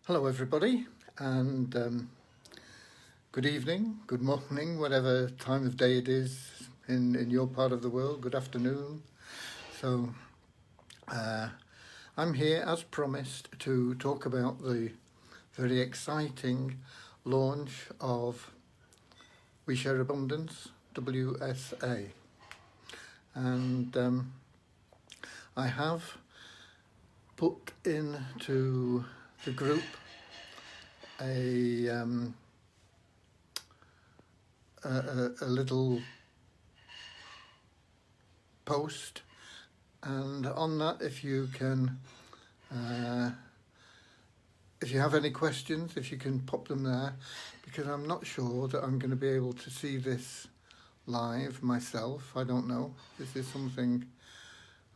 Hello everybody, and good evening, good morning, whatever time of day it is in your part of the world, good afternoon. So I'm here as promised to talk about the very exciting launch of We Share Abundance, WSA. And I have put into the group a little post, and on that, if you have any questions, if you can pop them there, because I'm not sure that I'm going to be able to see this live myself. I don't know. This is something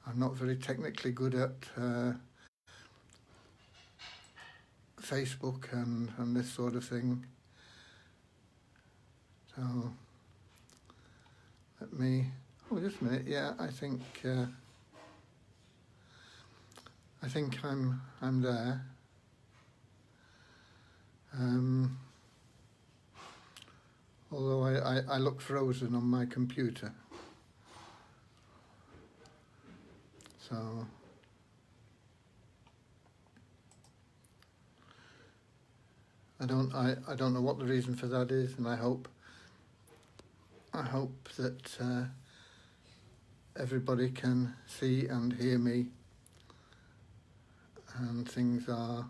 I'm not very technically good at. Facebook and this sort of thing. So let me, just a minute. Yeah, I think I'm there. Although I look frozen on my computer. So I don't know what the reason for that is, and I hope that everybody can see and hear me, and things are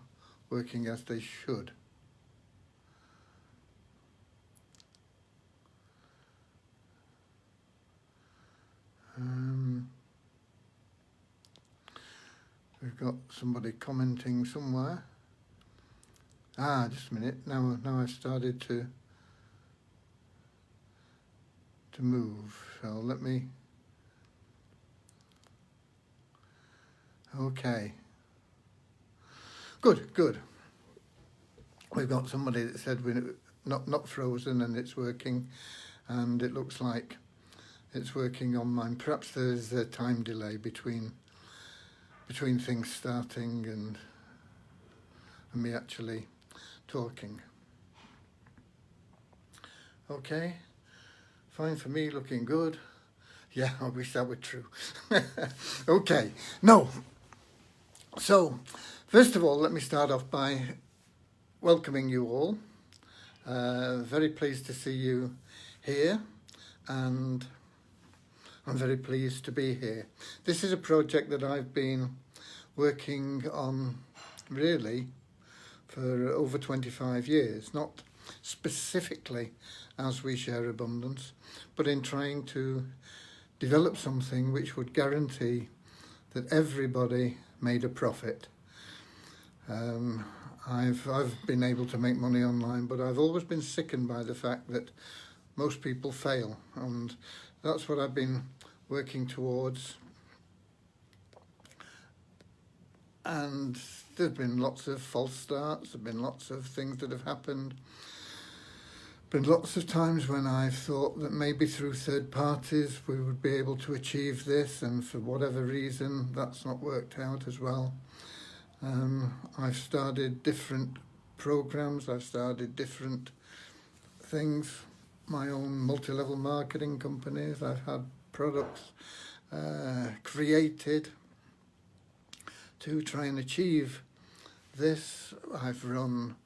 working as they should. We've got somebody commenting somewhere. Just a minute. Now I've started to move. So let me. Okay. Good. We've got somebody that said we're not frozen and it's working, and it looks like it's working on mine. Perhaps there's a time delay between things starting and me actually talking. Okay, fine for me, looking good. Yeah, I wish that were true. Okay, so first of all, let me start off by welcoming you all. Very pleased to see you here, and I'm very pleased to be here. This is a project that I've been working on really for over 25 years, not specifically as We Share Abundance, but in trying to develop something which would guarantee that everybody made a profit. I've been able to make money online, but I've always been sickened by the fact that most people fail, and that's what I've been working towards. And there's been lots of false starts, there've been lots of things that have happened. Been lots of times when I've thought that maybe through third parties we would be able to achieve this, and for whatever reason that's not worked out as well. I've started different programs, I've started different things, my own multi-level marketing companies, I've had products created to try and achieve this. I've run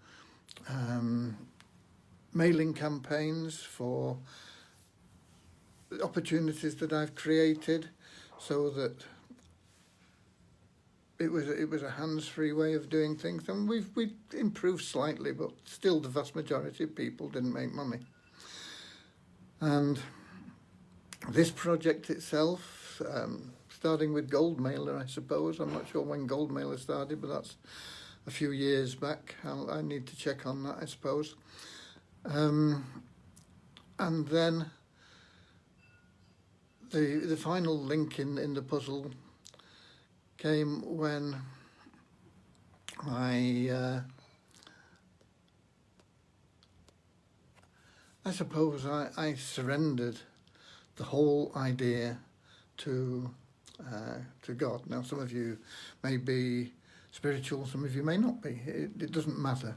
mailing campaigns for opportunities that I've created, so that it was a hands-free way of doing things, and we've improved slightly, but still the vast majority of people didn't make money. And this project itself, starting with Goldmailer, I suppose. I'm not sure when Goldmailer started, but that's a few years back. I need to check on that, I suppose. And then the final link in the puzzle came when I suppose I surrendered the whole idea to God. Now, some of you may be spiritual, some of you may not be. It doesn't matter.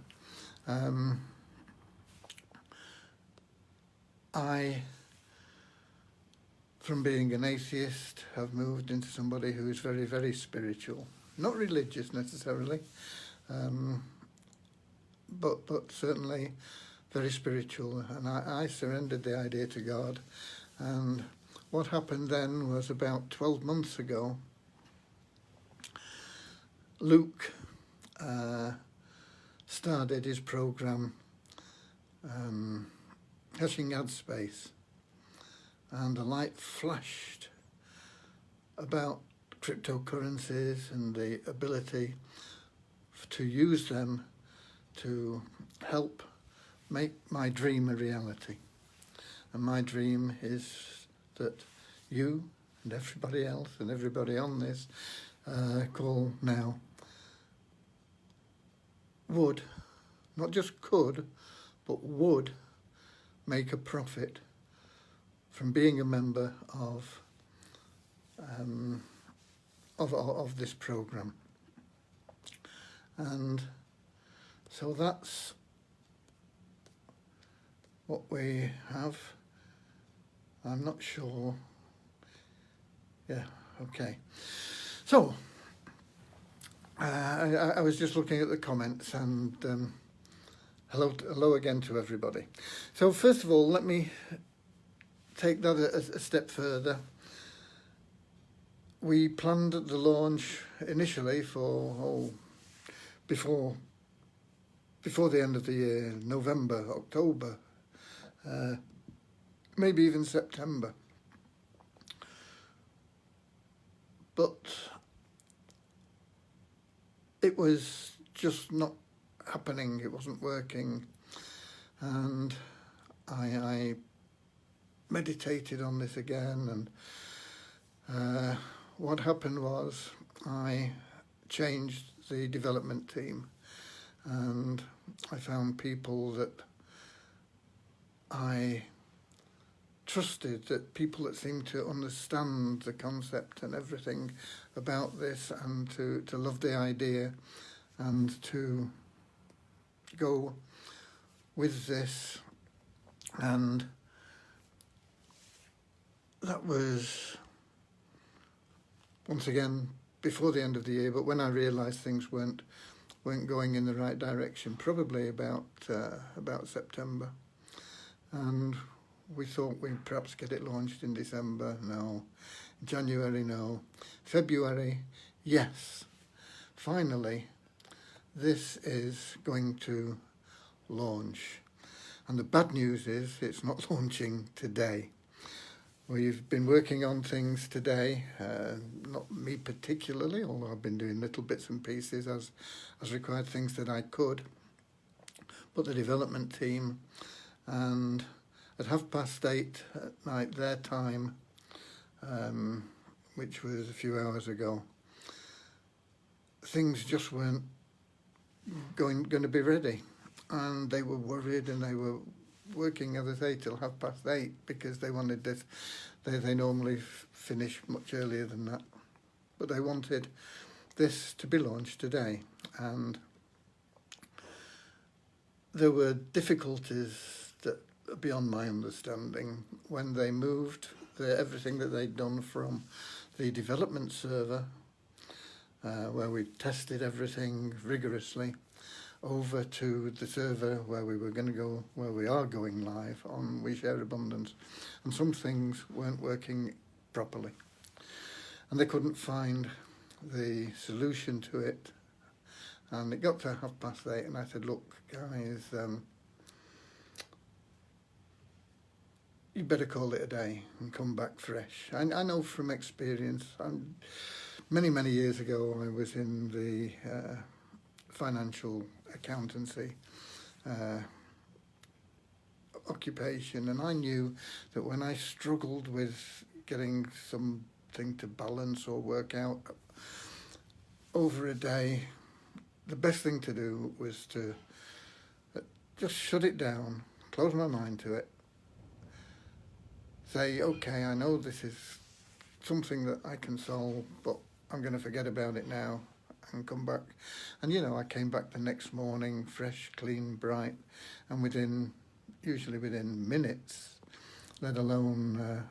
I, from being an atheist, have moved into somebody who is very, very spiritual. Not religious necessarily, but certainly very spiritual. And I surrendered the idea to God. And what happened then was about 12 months ago, Luke started his program, Hashing Ad Space, and a light flashed about cryptocurrencies and the ability to use them to help make my dream a reality. And my dream is that you and everybody else and everybody on this call now would, not just could, but would make a profit from being a member of this program. And so that's what we have. I'm not sure. Yeah, okay. So, I was just looking at the comments, and hello again to everybody. So first of all, let me take that a step further. We planned the launch initially for before the end of the year, November, October, maybe even September. But it was just not happening, it wasn't working, and I meditated on this again, and what happened was I changed the development team, and I found people that I trusted, that people that seemed to understand the concept and everything about this, and to love the idea and to go with this. And that was, once again, before the end of the year, but when I realised things weren't going in the right direction, probably about September. And we thought we'd perhaps get it launched in December. No. January, no. February, yes. Finally, this is going to launch. And the bad news is it's not launching today. We've been working on things today, not me particularly, although I've been doing little bits and pieces as required, things that I could, but the development team. And at 8:30 at night, their time, which was a few hours ago, things just weren't going to be ready. And they were worried, and they were working, as I say, till 8:30 because they wanted this. They normally finish much earlier than that, but they wanted this to be launched today. And there were difficulties that are beyond my understanding when they moved everything that they'd done from the development server, where we tested everything rigorously, over to the server where we are going live on We Share Abundance, and some things weren't working properly, and they couldn't find the solution to it. And it got to 8:30, and I said, "Look, guys, you better call it a day and come back fresh." I know from experience. Many years ago, I was in the financial accountancy occupation, and I knew that when I struggled with getting something to balance or work out over a day, the best thing to do was to just shut it down, close my mind to it, say, okay, I know this is something that I can solve, but I'm going to forget about it now and come back. And you know, I came back the next morning, fresh, clean, bright, and usually within minutes, let alone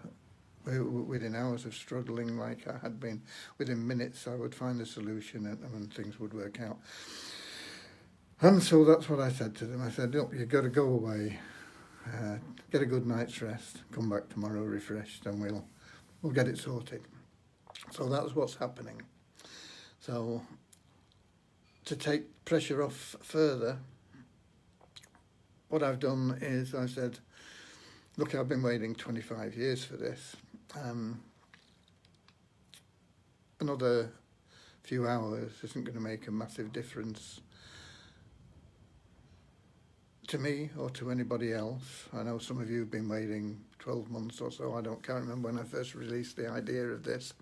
within hours of struggling like I had been, within minutes I would find a solution and things would work out. And so that's what I said to them. I said, look, you've got to go away, get a good night's rest, come back tomorrow refreshed, and we'll get it sorted. So that's what's happening. So to take pressure off further, what I've done is I said, look, I've been waiting 25 years for this. Another few hours isn't going to make a massive difference to me or to anybody else. I know some of you have been waiting 12 months or so. Can't remember when I first released the idea of this.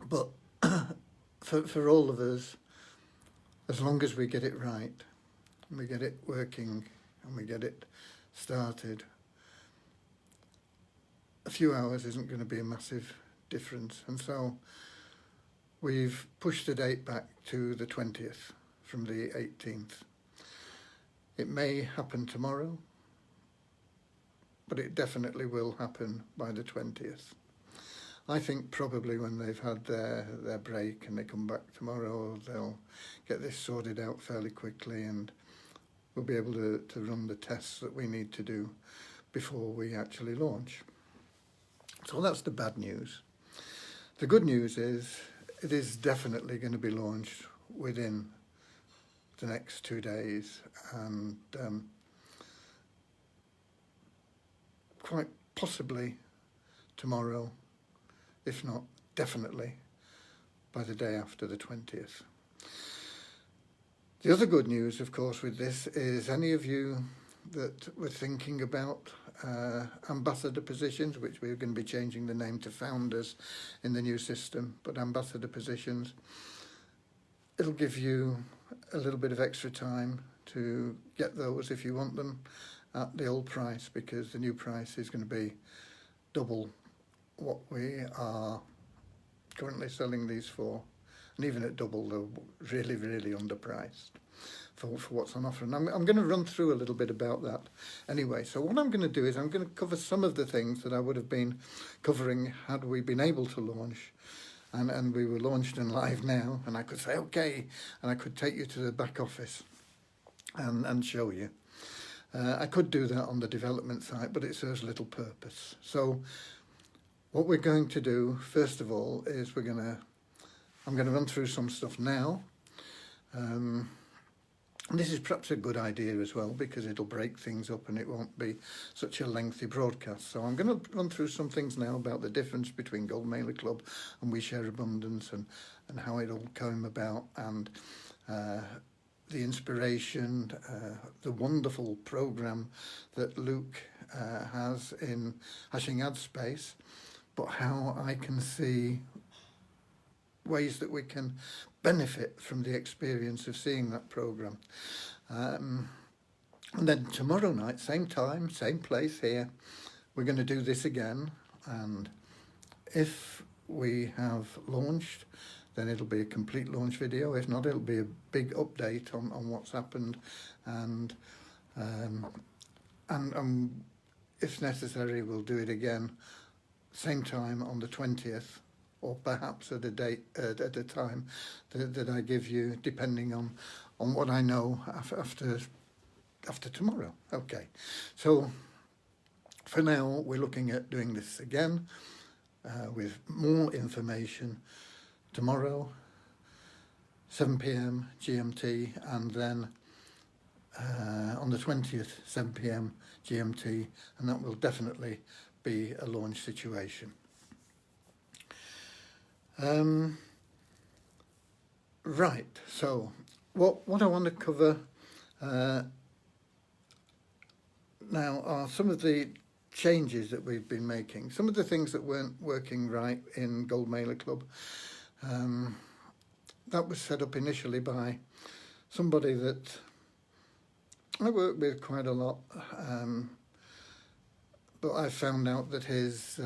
But for all of us, as long as we get it right, and we get it working, and we get it started, a few hours isn't going to be a massive difference. And so we've pushed the date back to the 20th from the 18th. It may happen tomorrow, but it definitely will happen by the 20th. I think probably when they've had their break and they come back tomorrow, they'll get this sorted out fairly quickly, and we'll be able to run the tests that we need to do before we actually launch. So that's the bad news. The good news is it is definitely going to be launched within the next 2 days, and quite possibly tomorrow, if not definitely by the day after the 20th. The other good news, of course, with this is any of you that were thinking about ambassador positions, which we're going to be changing the name to founders in the new system, but ambassador positions, it'll give you a little bit of extra time to get those if you want them at the old price, because the new price is going to be double what we are currently selling these for, and even at double they're really, really underpriced for what's on offer. And I'm going to run through a little bit about that anyway. So what I'm going to do is I'm going to cover some of the things that I would have been covering had we been able to launch, and we were launched and live now, and I could say okay, and I could take you to the back office and show you. I could do that on the development site, but it serves little purpose. So what we're going to do first of all is I'm going to run through some stuff now. And this is perhaps a good idea as well, because it'll break things up and it won't be such a lengthy broadcast. So I'm going to run through some things now about the difference between Gold Mailer Club and We Share Abundance, and how it all came about, and the inspiration, the wonderful program that Luke has in Hashing Ad Space, but how I can see ways that we can benefit from the experience of seeing that program. And then tomorrow night, same time, same place here, we're going to do this again, and if we have launched, then it'll be a complete launch video. If not, it'll be a big update on what's happened, and if necessary, we'll do it again same time on the 20th, or perhaps at a date at a time that I give you, depending on what I know after tomorrow. Okay, so for now we're looking at doing this again with more information tomorrow, 7 p.m. GMT, and then on the 20th, 7 p.m. GMT, and that will definitely be a launch situation. Right, so what I want to cover now are some of the changes that we've been making, some of the things that weren't working right in Gold Mailer Club. That was set up initially by somebody that I work with quite a lot, but I found out that his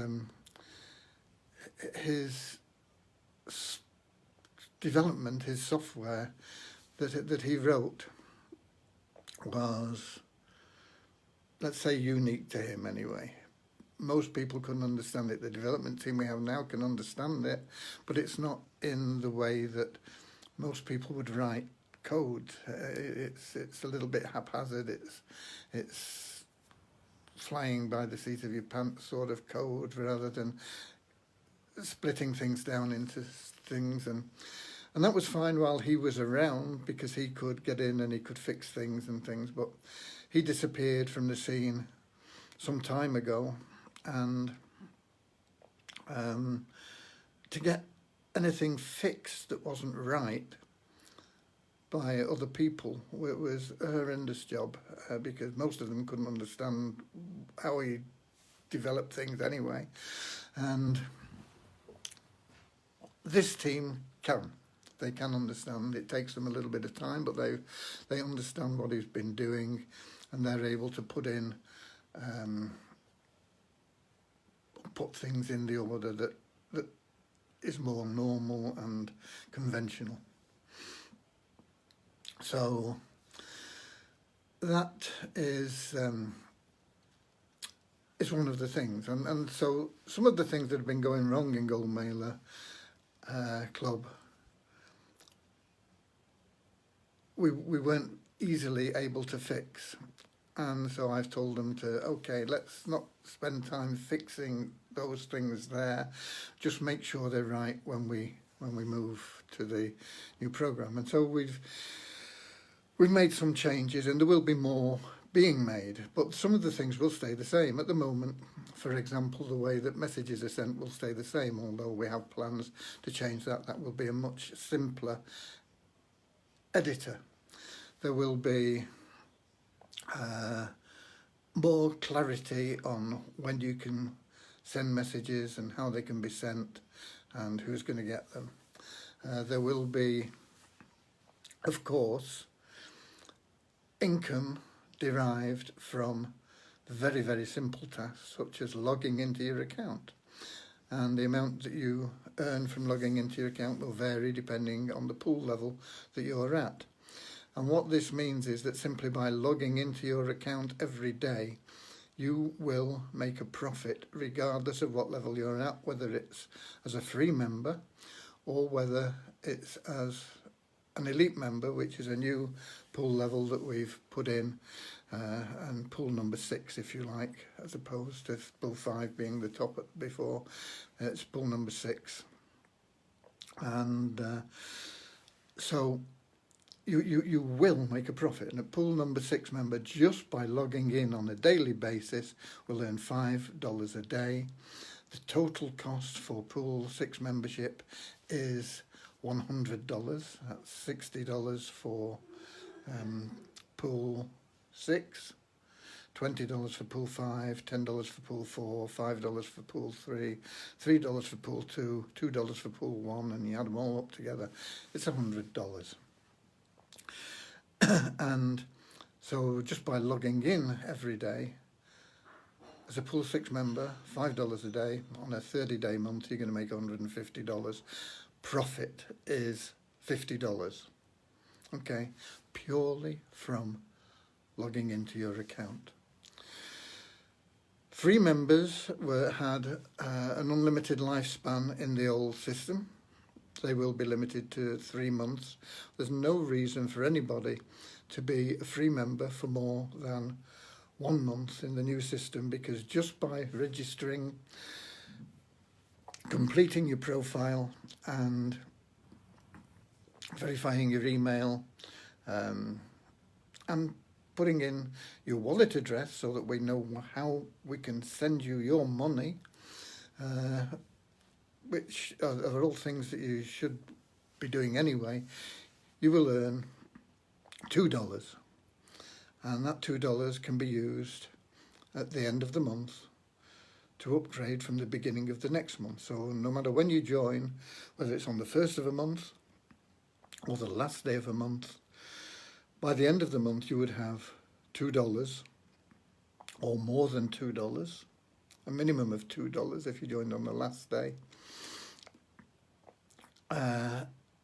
development, his software that he wrote was, let's say, unique to him anyway. Most people couldn't understand it. The development team we have now can understand it, but it's not in the way that most people would write code. It's a little bit haphazard. It's flying by the seat of your pants sort of code, rather than splitting things down into things. And that was fine while he was around, because he could get in and he could fix things and things. But he disappeared from the scene some time ago, and to get anything fixed that wasn't right by other people, it was a horrendous job, because most of them couldn't understand how he developed things anyway. And this team can. They can understand. It takes them a little bit of time, but they understand what he's been doing, and they're able to put things in the order that is more normal and conventional. So that is one of the things, and so some of the things that have been going wrong in Gold Mailer Club, we weren't easily able to fix. And so I've told them to, okay, let's not spend time fixing those things there. Just make sure they're right when we move to the new program. And so we've made some changes, and there will be more being made. But some of the things will stay the same. At the moment, for example, the way that messages are sent will stay the same, although we have plans to change that. That will be a much simpler editor. There will be more clarity on when you can send messages and how they can be sent and who's going to get them. There will be, of course, income derived from very, very simple tasks, such as logging into your account. And the amount that you earn from logging into your account will vary depending on the pool level that you're at. And what this means is that simply by logging into your account every day, you will make a profit regardless of what level you're at, whether it's as a free member or whether it's as an elite member, which is a new pool level that we've put in, and pool number 6, if you like, as opposed to pool 5 being the top before. It's pool number 6. And so you will make a profit. And a pool number 6 member, just by logging in on a daily basis, will earn $5 a day. The total cost for pool 6 membership is $100. That's $60 for pool 6, $20 for pool 5, $10 for pool 4, $5 for pool 3, $3 for pool 2, $2 for pool 1, and you add them all up together, it's $100. And so just by logging in every day, as a pool 6 member, $5 a day, on a 30-day month, you're going to make $150. Profit is $50, okay, purely from logging into your account. Free members had an unlimited lifespan in the old system. They will be limited to 3 months. There's no reason for anybody to be a free member for more than 1 month in the new system, because just by registering, completing your profile and verifying your email, and putting in your wallet address so that we know how we can send you your money, which are all things that you should be doing anyway, you will earn $2. And that $2 can be used at the end of the month to upgrade from the beginning of the next month. So no matter when you join, whether it's on the first of a month or the last day of a month, by the end of the month you would have $2 or more than $2, a minimum of $2 if you joined on the last day.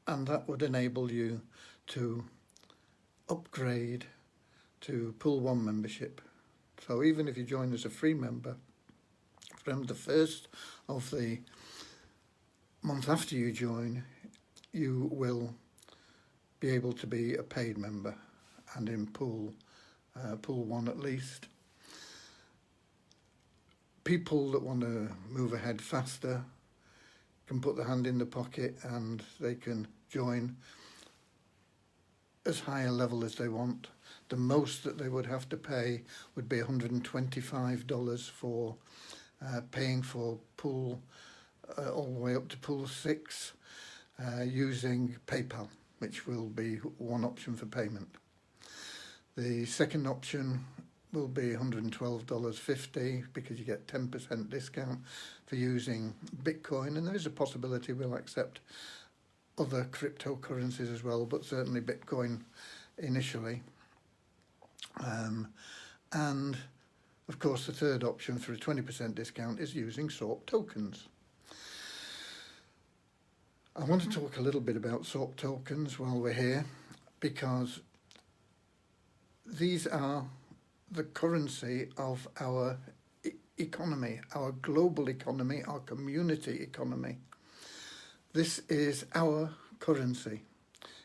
and that would enable you to upgrade to Pool 1 membership. So even if you join as a free member, from the first of the month after you join, you will be able to be a paid member, and in Pool 1 at least. People that want to move ahead faster can put their hand in the pocket and they can join as high a level as they want. The most that they would have to pay would be $125 for paying for Pool all the way up to Pool 6 using PayPal, which will be one option for payment. The second option will be $112.50 because you get 10% discount for using Bitcoin, and there is a possibility we'll accept other cryptocurrencies as well, but certainly Bitcoin initially. And of course the third option for a 20% discount is using SORP tokens. I want to talk a little bit about SORP tokens while we're here, because these are the currency of our economy, our global economy, our community economy. This is our currency,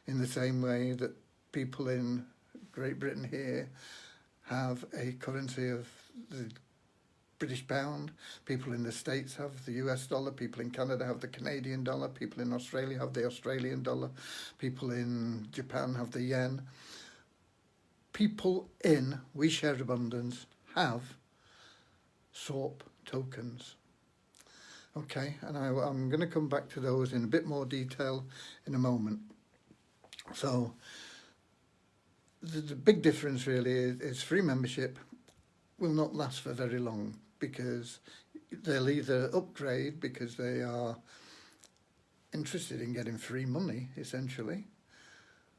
in the same way that people in Great Britain here have a currency of the British pound, people in the States have the US dollar, people in Canada have the Canadian dollar, people in Australia have the Australian dollar, people in Japan have the yen. People in We Share Abundance have SORP tokens. Okay, and I'm going to come back to those in a bit more detail in a moment. So the big difference really is free membership will not last for very long, because they'll either upgrade because they are interested in getting free money, essentially,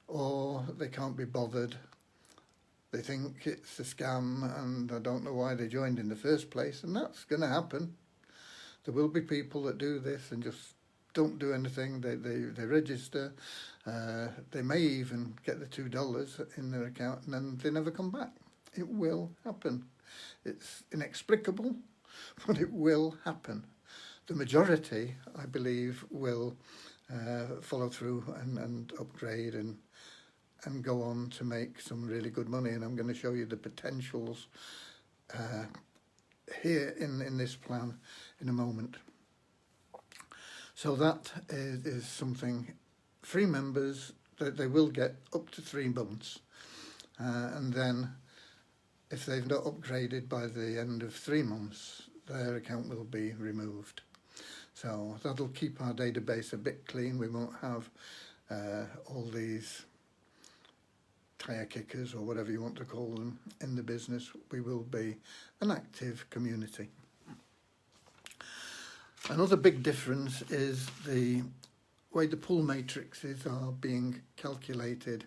or they can't be bothered. They think it's a scam and I don't know why they joined in the first place, and that's going to happen. There will be people that do this and just don't do anything. They register. They may even get the $2 in their account and then they never come back. It will happen. It's inexplicable, but it will happen. The majority, I believe, will follow through and upgrade and go on to make some really good money, and I'm going to show you the potentials here in this plan in a moment. So that is something free members that they will get up to 3 months, and then if they've not upgraded by the end of 3 months, their account will be removed. So that'll keep our database a bit clean. We won't have all these tire kickers or whatever you want to call them in the business. We will be an active community. Another big difference is the way the pool matrices are being calculated.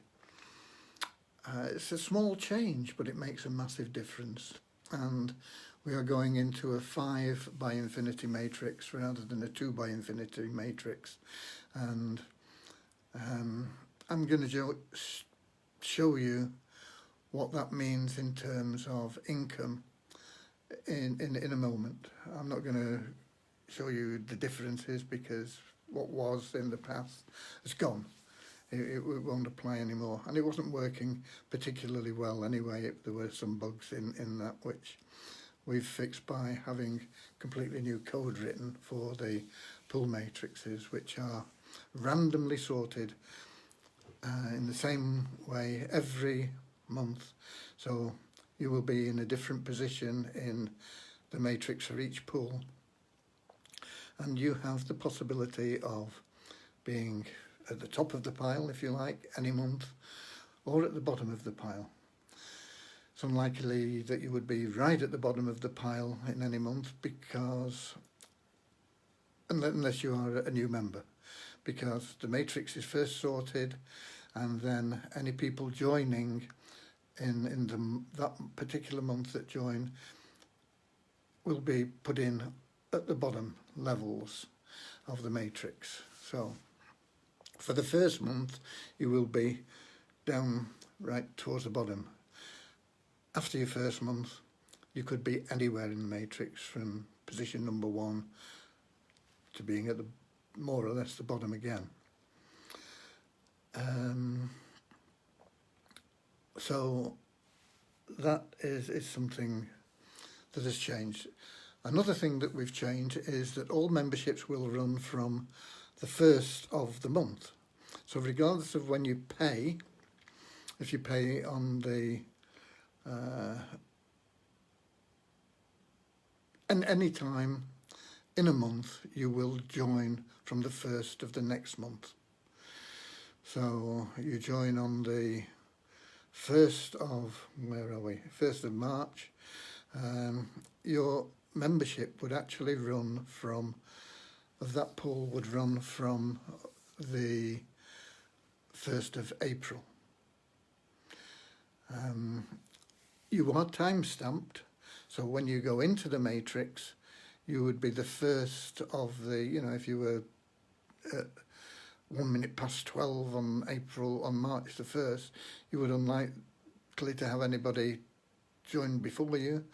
It's a small change, but it makes a massive difference, and we are going into a 5 by infinity matrix rather than a 2 by infinity matrix, and I'm going to show you what that means in terms of income in a moment. I'm not going to show you the differences because what was in the past has gone. It won't apply anymore, and it wasn't working particularly well anyway. There were some bugs in that which we've fixed by having completely new code written for the pool matrices, which are randomly sorted in the same way every month. So you will be in a different position in the matrix for each pool, and you have the possibility of being at the top of the pile, if you like, any month, or at the bottom of the pile. It's unlikely that you would be right at the bottom of the pile in any month, because unless you are a new member, because the matrix is first sorted, and then any people joining in that particular month that join will be put in at the bottom levels of the matrix. So For the first month, you will be down right towards the bottom. After your first month, you could be anywhere in the matrix from position number 1 to being at the more or less the bottom again. So that is something that has changed. Another thing that we've changed is that all memberships will run from the first of the month. So regardless of when you pay, if you pay on the any time in a month, you will join from the first of the next month. So you join on the 1st of, where are we? 1st of March. Your membership would actually run from, that pool would run from the 1st of April. You are time stamped, so when you go into the matrix, you would be the first of the, you know, if you were at 1 minute past 12 on March the 1st, you would unlikely to have anybody join before you.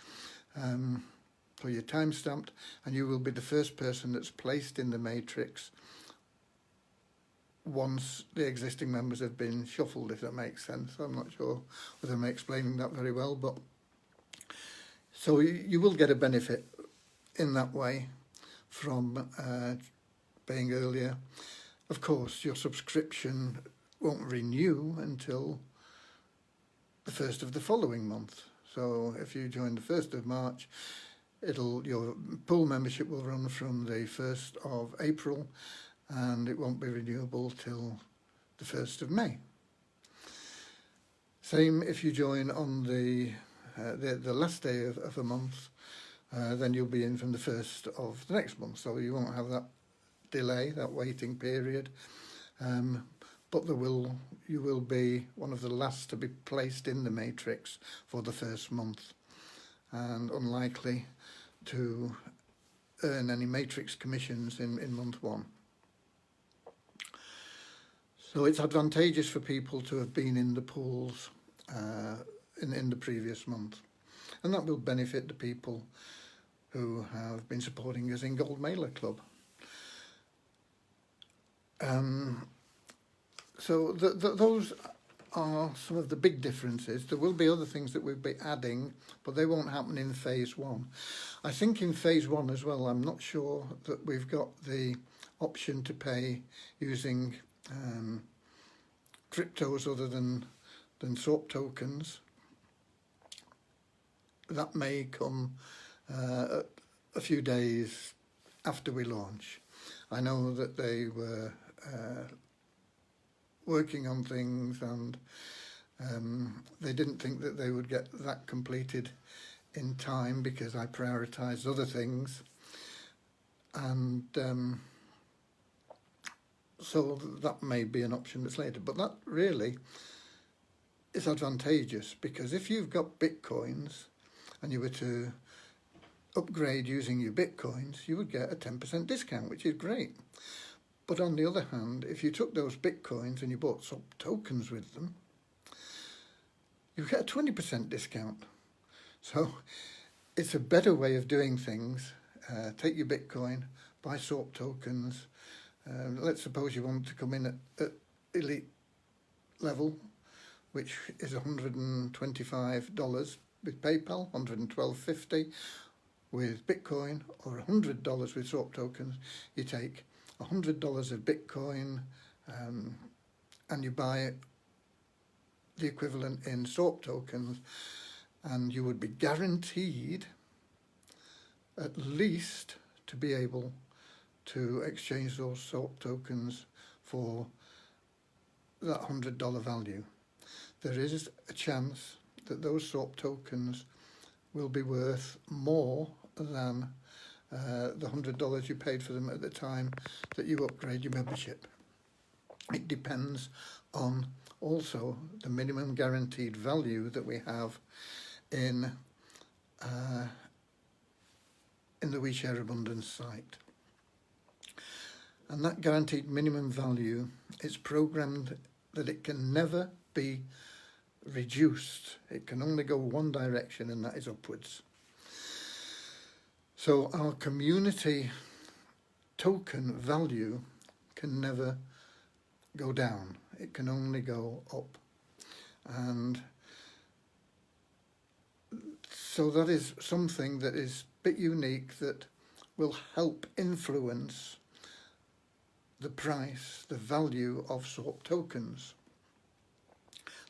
So you're time stamped, and you will be the first person that's placed in the matrix once the existing members have been shuffled, if that makes sense. I'm not sure whether I'm explaining that very well, but so you will get a benefit in that way from paying earlier. Of course, your subscription won't renew until the 1st of the following month. So if you join the 1st of March, your pool membership will run from the 1st of April, and it won't be renewable till the 1st of May. Same if you join on the last day of a month, then you'll be in from the 1st of the next month, so you won't have that delay, that waiting period, but you will be one of the last to be placed in the matrix for the first month, and unlikely to earn any matrix commissions in month 1. So it's advantageous for people to have been in the pools in the previous month, and that will benefit the people who have been supporting us in Gold Mailer Club. So those are some of the big differences. There will be other things that we'll be adding, but they won't happen in phase 1. I think in phase 1 as well, I'm not sure that we've got the option to pay using cryptos other than SOAP tokens. That may come a few days after we launch. I know that they were working on things, and they didn't think that they would get that completed in time because I prioritised other things, and so that may be an option that's later. But that really is advantageous, because if you've got bitcoins and you were to upgrade using your bitcoins, you would get a 10% discount, which is great. But on the other hand, if you took those bitcoins and you bought some tokens with them, you get a 20% discount. So it's a better way of doing things. Take your bitcoin, buy SOAP tokens. Let's suppose you want to come in at elite level, which is $125 with PayPal, $112.50 with Bitcoin, or $100 with SOAP tokens. You take $100 of Bitcoin and you buy the equivalent in SOAP tokens, and you would be guaranteed at least to be able to exchange those SOAP tokens for that $100 value. There is a chance that those SOAP tokens will be worth more than the $100 you paid for them at the time that you upgrade your membership. It depends on also the minimum guaranteed value that we have in the We Share Abundance site. And that guaranteed minimum value it's programmed that it can never be reduced. It can only go one direction, and that is upwards. So our community token value can never go down. It can only go up. And so that is something that is a bit unique, that will help influence the price, the value of SOAP tokens.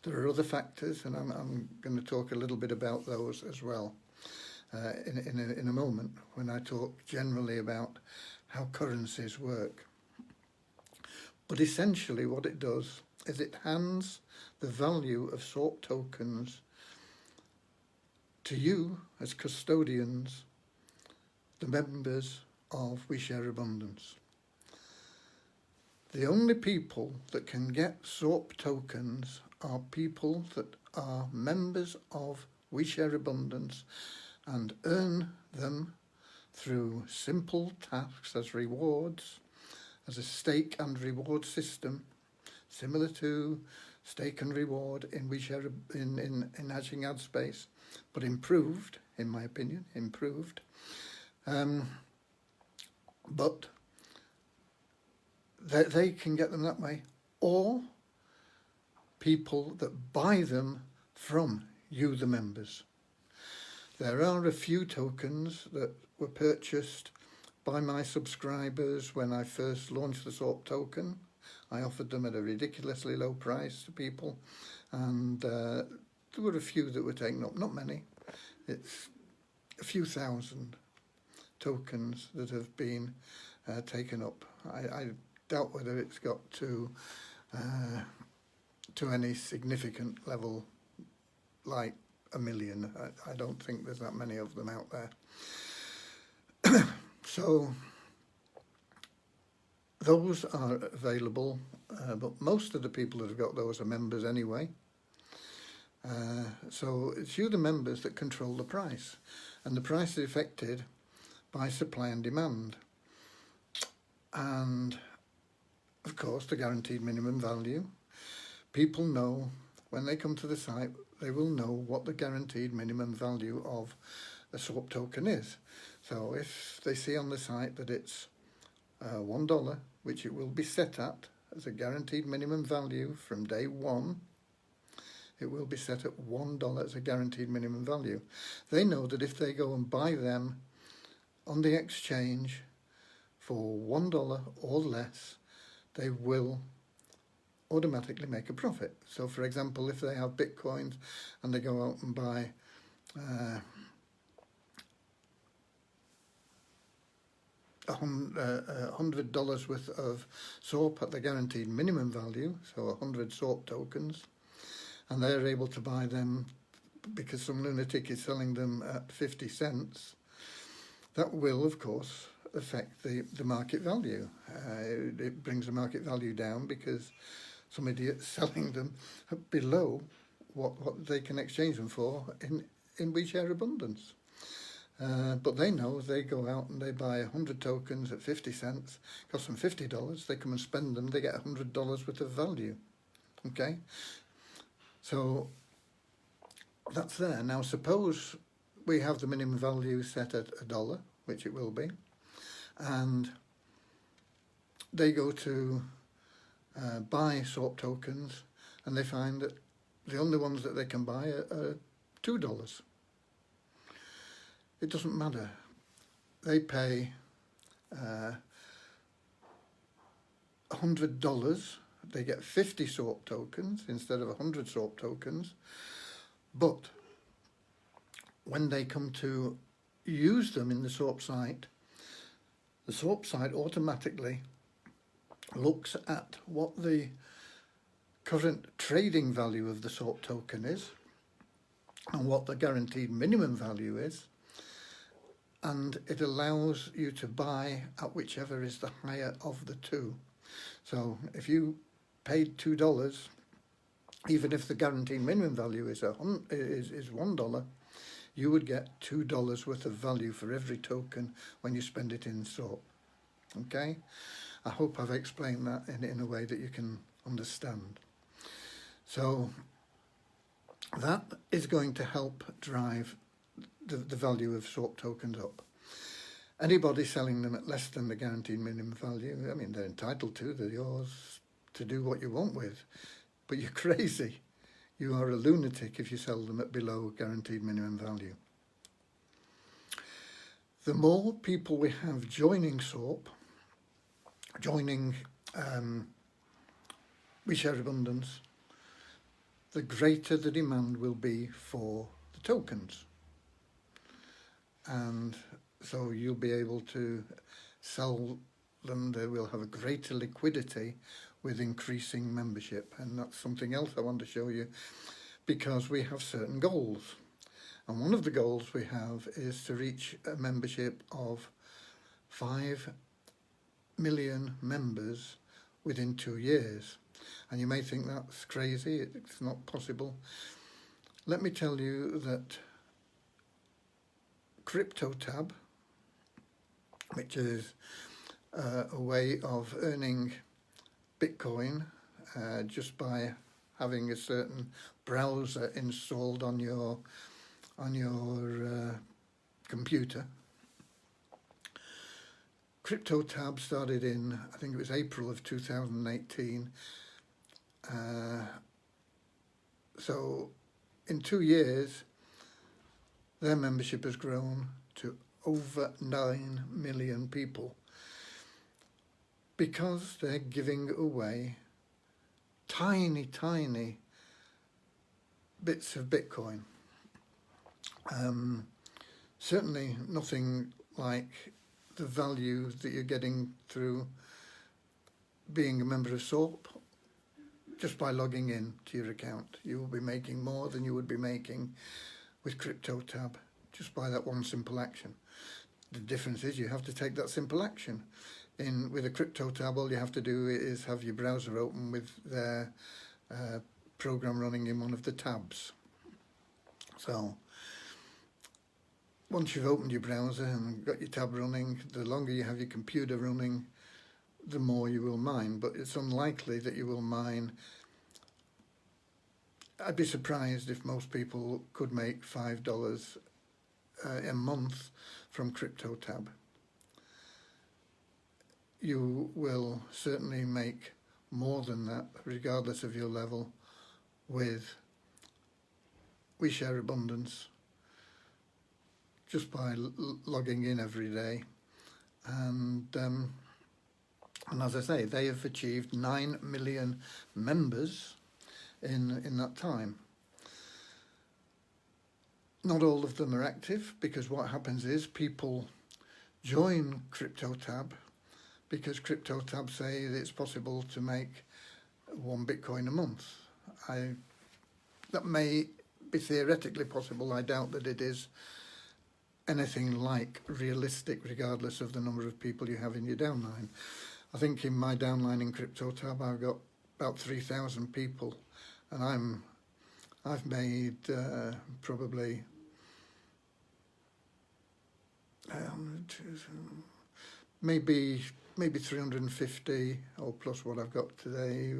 There are other factors, and I'm going to talk a little bit about those as well in a moment, when I talk generally about how currencies work. But essentially what it does is it hands the value of SOAP tokens to you as custodians, the members of We Share Abundance. The only people that can get SOAP tokens are people that are members of We Share Abundance and earn them through simple tasks as rewards, as a stake and reward system, similar to stake and reward in We Share in Hatching Ad Space, but improved, in my opinion, improved. But they can get them that way, or people that buy them from you, the members. There are a few tokens that were purchased by my subscribers when I first launched the SOAP token. I offered them at a ridiculously low price to people, and there were a few that were taken up, not many. It's a few thousand tokens that have been taken up. I doubt whether it's got to any significant level like 1 million. I don't think there's that many of them out there. So those are available, but most of the people that have got those are members anyway. So it's you, the members, that control the price, and the price is affected by supply and demand, and of course the guaranteed minimum value. People know when they come to the site, they will know what the guaranteed minimum value of a SOAP token is. So if they see on the site that it's $1, which it will be set at as a guaranteed minimum value from day one, it will be set at $1 as a guaranteed minimum value. They know that if they go and buy them on the exchange for $1 or less, they will automatically make a profit. So for example, if they have Bitcoins and they go out and buy $100 worth of SOAP at the guaranteed minimum value, so 100 SOAP tokens, and they're able to buy them because some lunatic is selling them at 50 cents, that will of course affect the market value. It brings the market value down because some idiot's selling them below what they can exchange them for in We Share Abundance. But they know if they go out and they buy 100 tokens at 50 cents, cost them $50, they come and spend them, they get $100 worth of value. Okay? So that's there. Now suppose we have the minimum value set at $1, which it will be, and they go to buy SOAP tokens, and they find that the only ones that they can buy are $2. It doesn't matter. They pay $100. They get 50 SOAP tokens instead of 100 SOAP tokens. But when they come to use them in the SOAP site automatically looks at what the current trading value of the SOAP token is and what the guaranteed minimum value is, and it allows you to buy at whichever is the higher of the two. So if you paid $2, even if the guaranteed minimum value is $1, you would get $2 worth of value for every token when you spend it in SOAP. Okay? I hope I've explained that in a way that you can understand. So that is going to help drive the value of SOAP tokens up. Anybody selling them at less than the guaranteed minimum value, I mean, they're entitled to, they're yours to do what you want with, but you're crazy. You are a lunatic if you sell them at below guaranteed minimum value. The more people we have joining SOAP, joining We Share Abundance, the greater the demand will be for the tokens. And so you'll be able to sell them, they will have a greater liquidity with increasing membership. And that's something else I want to show you, because we have certain goals. And one of the goals we have is to reach a membership of 5 million members within 2 years. And you may think that's crazy, it's not possible. Let me tell you that CryptoTab, which is a way of earning Bitcoin just by having a certain browser installed on your computer. CryptoTab started in, I think it was April of 2018. So in 2 years, their membership has grown to over 9 million people, because they're giving away tiny, tiny bits of Bitcoin. Certainly nothing like the value that you're getting through being a member of SOAP. Just by logging in to your account, you will be making more than you would be making with CryptoTab just by that one simple action. The difference is you have to take that simple action. With a CryptoTab, all you have to do is have your browser open with their program running in one of the tabs. So once you've opened your browser and got your tab running, the longer you have your computer running, the more you will mine. But it's unlikely that you will mine. I'd be surprised if most people could make $5 a month from CryptoTab. You will certainly make more than that, regardless of your level, with We Share Abundance, just by logging in every day. And as I say, they have achieved 9 million members in that time. Not all of them are active, because what happens is people join CryptoTab because CryptoTab say that it's possible to make 1 Bitcoin a month. That may be theoretically possible. I doubt that it is anything like realistic, regardless of the number of people you have in your downline. I think in my downline in CryptoTab, I've got about 3,000 people, and I've made probably maybe 350, or plus what I've got today,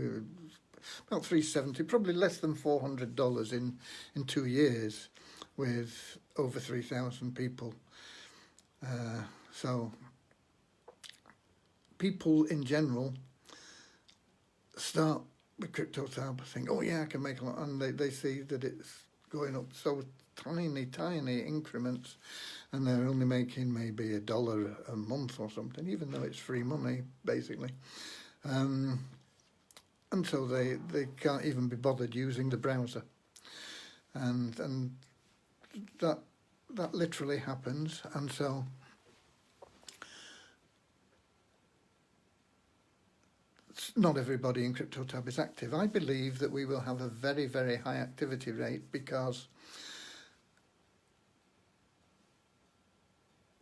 about 370, probably less than $400 in 2 years, with over 3,000 people. So people in general start with CryptoTab, think, oh yeah, I can make a lot, and they see that it's going up so tiny, tiny increments, and they're only making maybe $1 a month or something, even though it's free money, basically. And so they can't even be bothered using the browser. And that literally happens. And so not everybody in CryptoTab is active. I believe that we will have a very, very high activity rate, because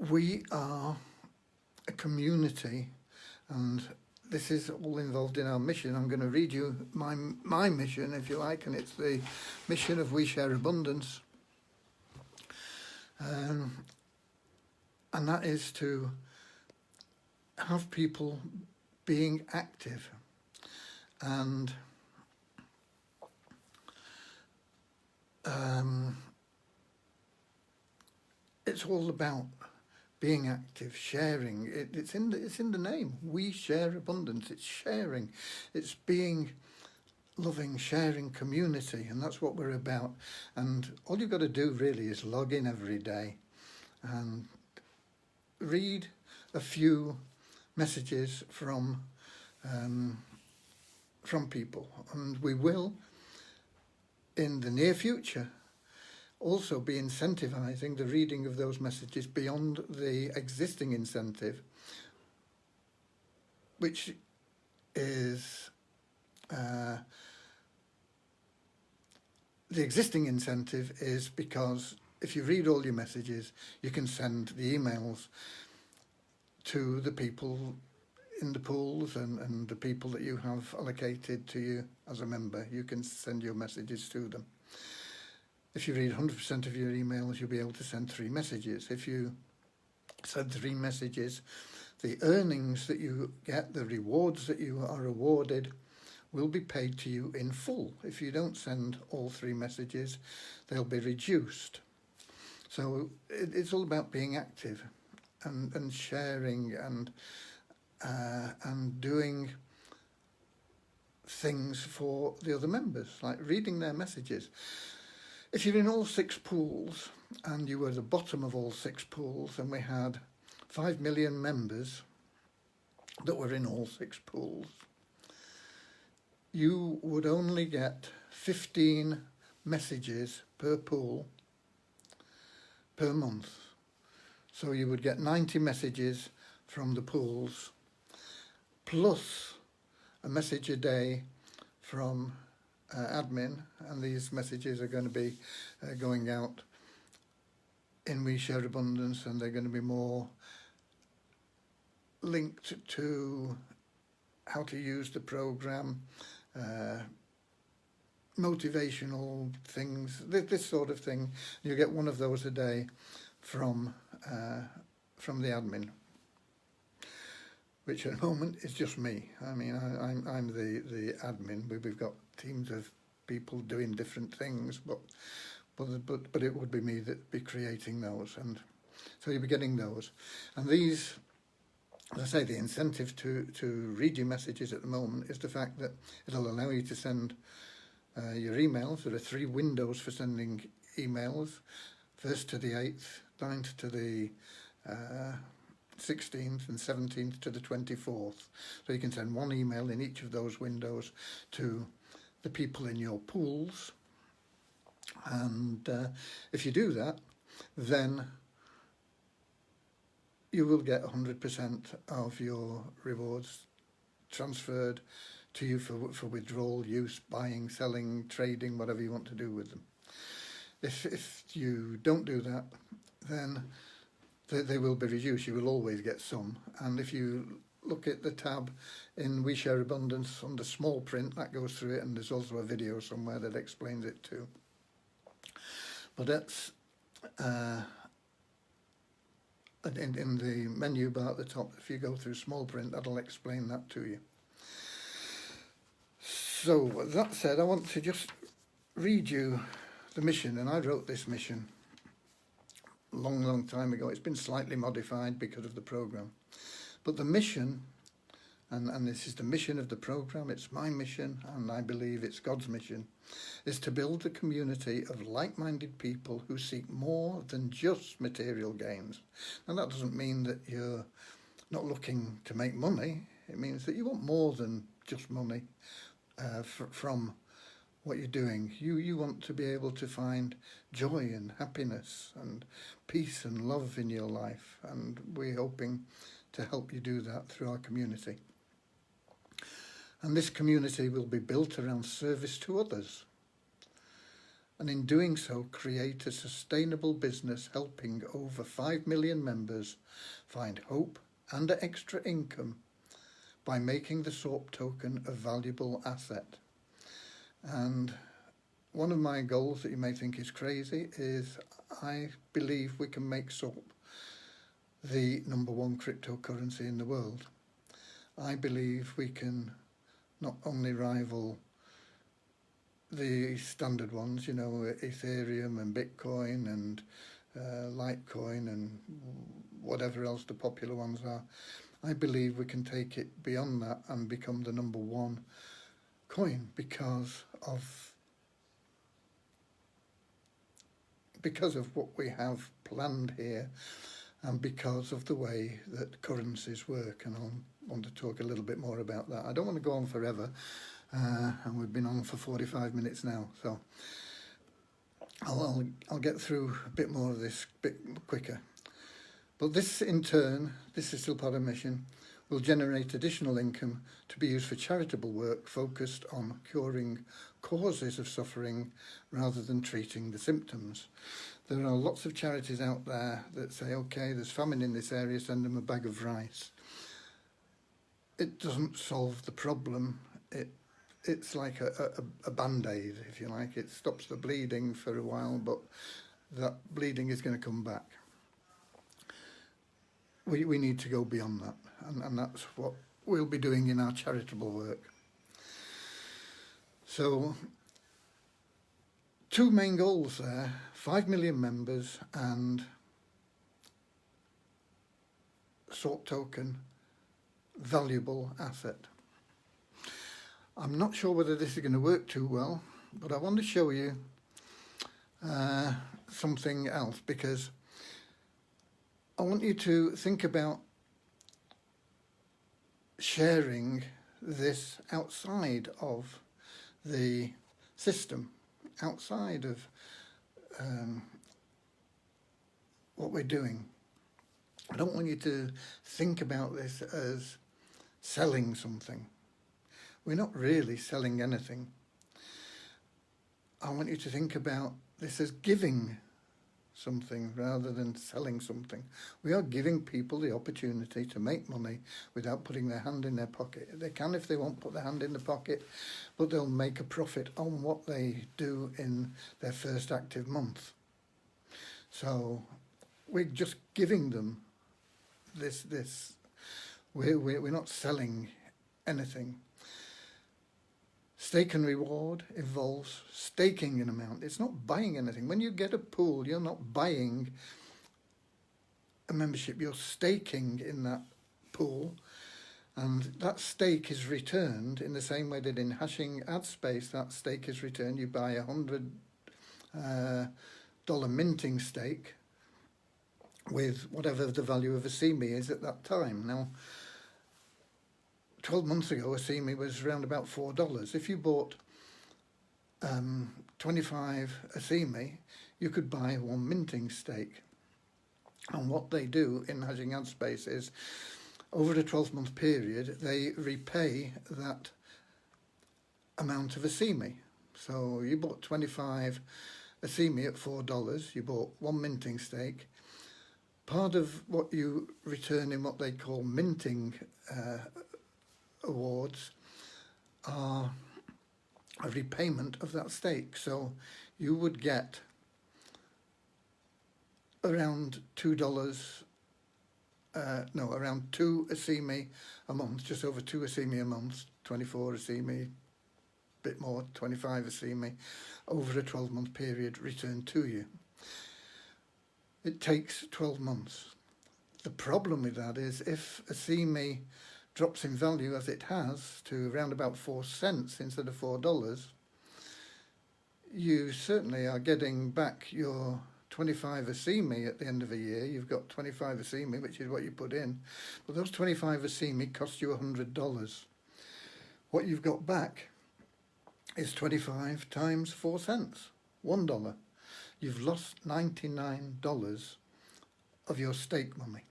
we are a community, and this is all involved in our mission. I'm going to read you my mission, if you like, and it's the mission of We Share Abundance. And that is to have people being active. And it's all about being active, sharing. It's in the name. We share abundance. It's sharing. It's being loving, sharing community, and that's what we're about. And all you've got to do really is log in every day and read a few messages from people, and we will in the near future also be incentivizing the reading of those messages beyond the existing incentive, which is the existing incentive is because if you read all your messages, you can send the emails to the people in the pools and the people that you have allocated to you as a member. You can send your messages to them. If you read 100% of your emails, you'll be able to send 3 messages. If you send 3 messages, the earnings that you get, the rewards that you are awarded, will be paid to you in full. If you don't send all 3 messages, they'll be reduced. So it's all about being active and sharing and doing things for the other members, like reading their messages. If you're in all 6 pools and you were the bottom of all 6 pools and we had 5 million members that were in all 6 pools, you would only get 15 messages per pool per month. So you would get 90 messages from the pools plus a message a day from admin, and these messages are going to be going out in We Share Abundance, and they're going to be more linked to how to use the program, motivational things, this sort of thing. You get one of those a day from the admin, which at the moment is just me. I mean, I'm the admin. We've got teams of people doing different things, but it would be me that'd be creating those, and so you'll be getting those. And these, as I say, the incentive to read your messages at the moment is the fact that it'll allow you to send your emails. There are 3 windows for sending emails: 1st to the 8th, 9th to the 16th, and 17th to the 24th. So you can send 1 email in each of those windows to the people in your pools, and if you do that, then you will get 100% of your rewards transferred to you for withdrawal, use, buying, selling, trading, whatever you want to do with them. If you don't do that, then they will be reduced. You will always get some. And if you look at the tab in We Share Abundance under small print, that goes through it, and there's also a video somewhere that explains it too. But that's in the menu bar at the top. If you go through small print, that'll explain that to you. So that said, I want to just read you the mission, and I wrote this mission a long time ago. It's been slightly modified because of the program, but the mission, and this is the mission of the program, it's my mission, and I believe it's God's mission, is to build a community of like-minded people who seek more than just material gains. And that doesn't mean that you're not looking to make money. It means that you want more than just money from what you're doing. You want to be able to find joy and happiness and peace and love in your life, and we're hoping to help you do that through our community. And this community will be built around service to others, and in doing so create a sustainable business helping over 5 million members find hope and extra income by making the SOAP token a valuable asset. And one of my goals that you may think is crazy is I believe we can make SOAP the #1 cryptocurrency in the world. I believe we can not only rival the standard ones, you know, Ethereum and Bitcoin and Litecoin and whatever else the popular ones are. I believe we can take it beyond that and become the number one coin because of what we have planned here, and because of the way that currencies work. And I want to talk a little bit more about that. I don't want to go on forever, and we've been on for 45 minutes now, so I'll get through a bit more of this a bit quicker. But this in turn, this is still part of the mission, will generate additional income to be used for charitable work focused on curing causes of suffering rather than treating the symptoms. There are lots of charities out there that say, okay, there's famine in this area, send them a bag of rice. It doesn't solve the problem. It's like a band-aid, if you like. It stops the bleeding for a while, but that bleeding is going to come back. We need to go beyond that, and that's what we'll be doing in our charitable work. So, two main goals there: 5 million members and sort token, valuable asset. I'm not sure whether this is going to work too well, but I want to show you something else, because I want you to think about sharing this outside of the system, outside of what we're doing. I don't want you to think about this as selling something. We're not really selling anything. I want you to think about this as giving something rather than selling something. We are giving people the opportunity to make money without putting their hand in their pocket. They can if they won't put their hand in the pocket, but they'll make a profit on what they do in their first active month. So we're just giving them this. We're not selling anything. Stake and reward involves staking an amount. It's not buying anything. When you get a pool, you're not buying a membership. You're staking in that pool, and that stake is returned in the same way that in hashing ad space, that stake is returned. You buy $100 minting stake with whatever the value of a CME is at that time. Now, 12 months ago, a CME was around about $4. If you bought 25 a CME, you could buy one minting stake. And what they do in hashing ad space is, over a 12-month period, they repay that amount of a CME. So you bought 25 a CME at $4, you bought one minting stake. Part of what you return in what they call minting awards are a repayment of that stake. So you would get around $2, around 2 a CME a month, just over 2 a CME a month, 24 a CME, bit more, 25 a CME, over a 12-month period returned to you. It takes 12 months. The problem with that is if a CME drops in value, as it has, to around about 4 cents instead of $4, you certainly are getting back your 25 a CME at the end of a year. You've got 25 a CME, which is what you put in, but those 25 a CME cost you $100. What you've got back is 25 times 4 cents, $1. You've lost $99 of your stake money.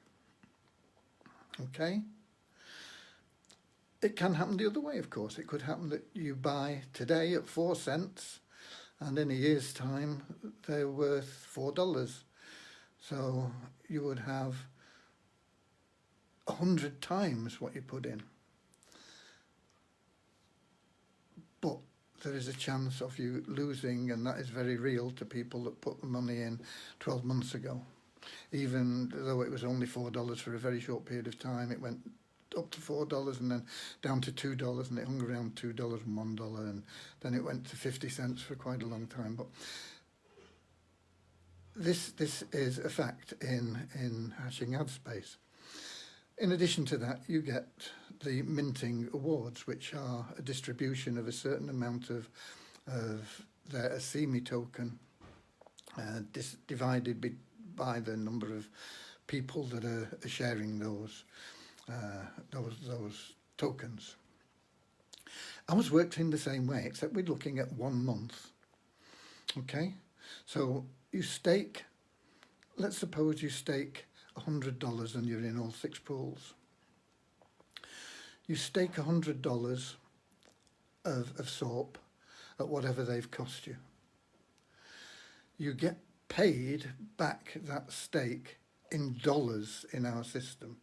Okay? It can happen the other way, of course. It could happen that you buy today at 4 cents, and in a year's time, they're worth $4. So you would have 100 times what you put in. But there is a chance of you losing, and that is very real to people that put the money in 12 months ago. Even though it was only $4 for a very short period of time, it went up to $4 and then down to $2, and it hung around $2 and $1, and then it went to 50 cents for quite a long time. But this is a fact in hashing ad space. In addition to that, you get the minting awards, which are a distribution of a certain amount of their ASIMI token, divided by the number of people that are sharing those tokens. Ours worked in the same way, except we're looking at 1 month. Okay, so you stake. Let's suppose you stake $100 and you're in all 6 pools. You stake $100 of SORP at whatever they've cost you. You get paid back that stake in dollars in our system.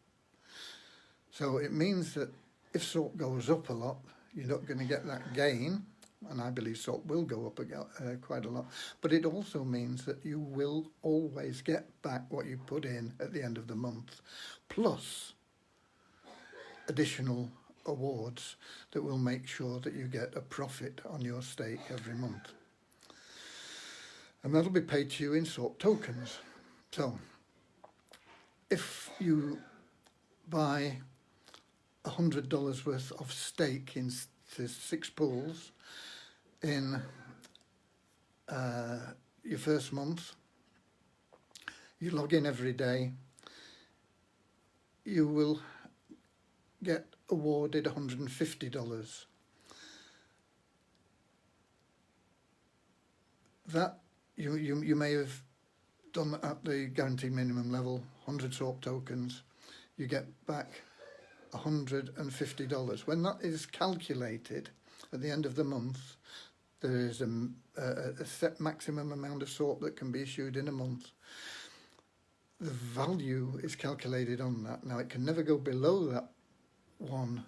So it means that if SORP goes up a lot, you're not going to get that gain, and I believe SORP will go up quite a lot, but it also means that you will always get back what you put in at the end of the month, plus additional awards that will make sure that you get a profit on your stake every month. And that'll be paid to you in SORP tokens. So if you buy $100 worth of stake into 6 pools in your first month, you log in every day, you will get awarded $150. That you may have done at the guaranteed minimum level, 100 SORP tokens, you get back $150. When that is calculated at the end of the month, there is a set maximum amount of SORP that can be issued in a month. The value is calculated on that. Now, it can never go below that $1,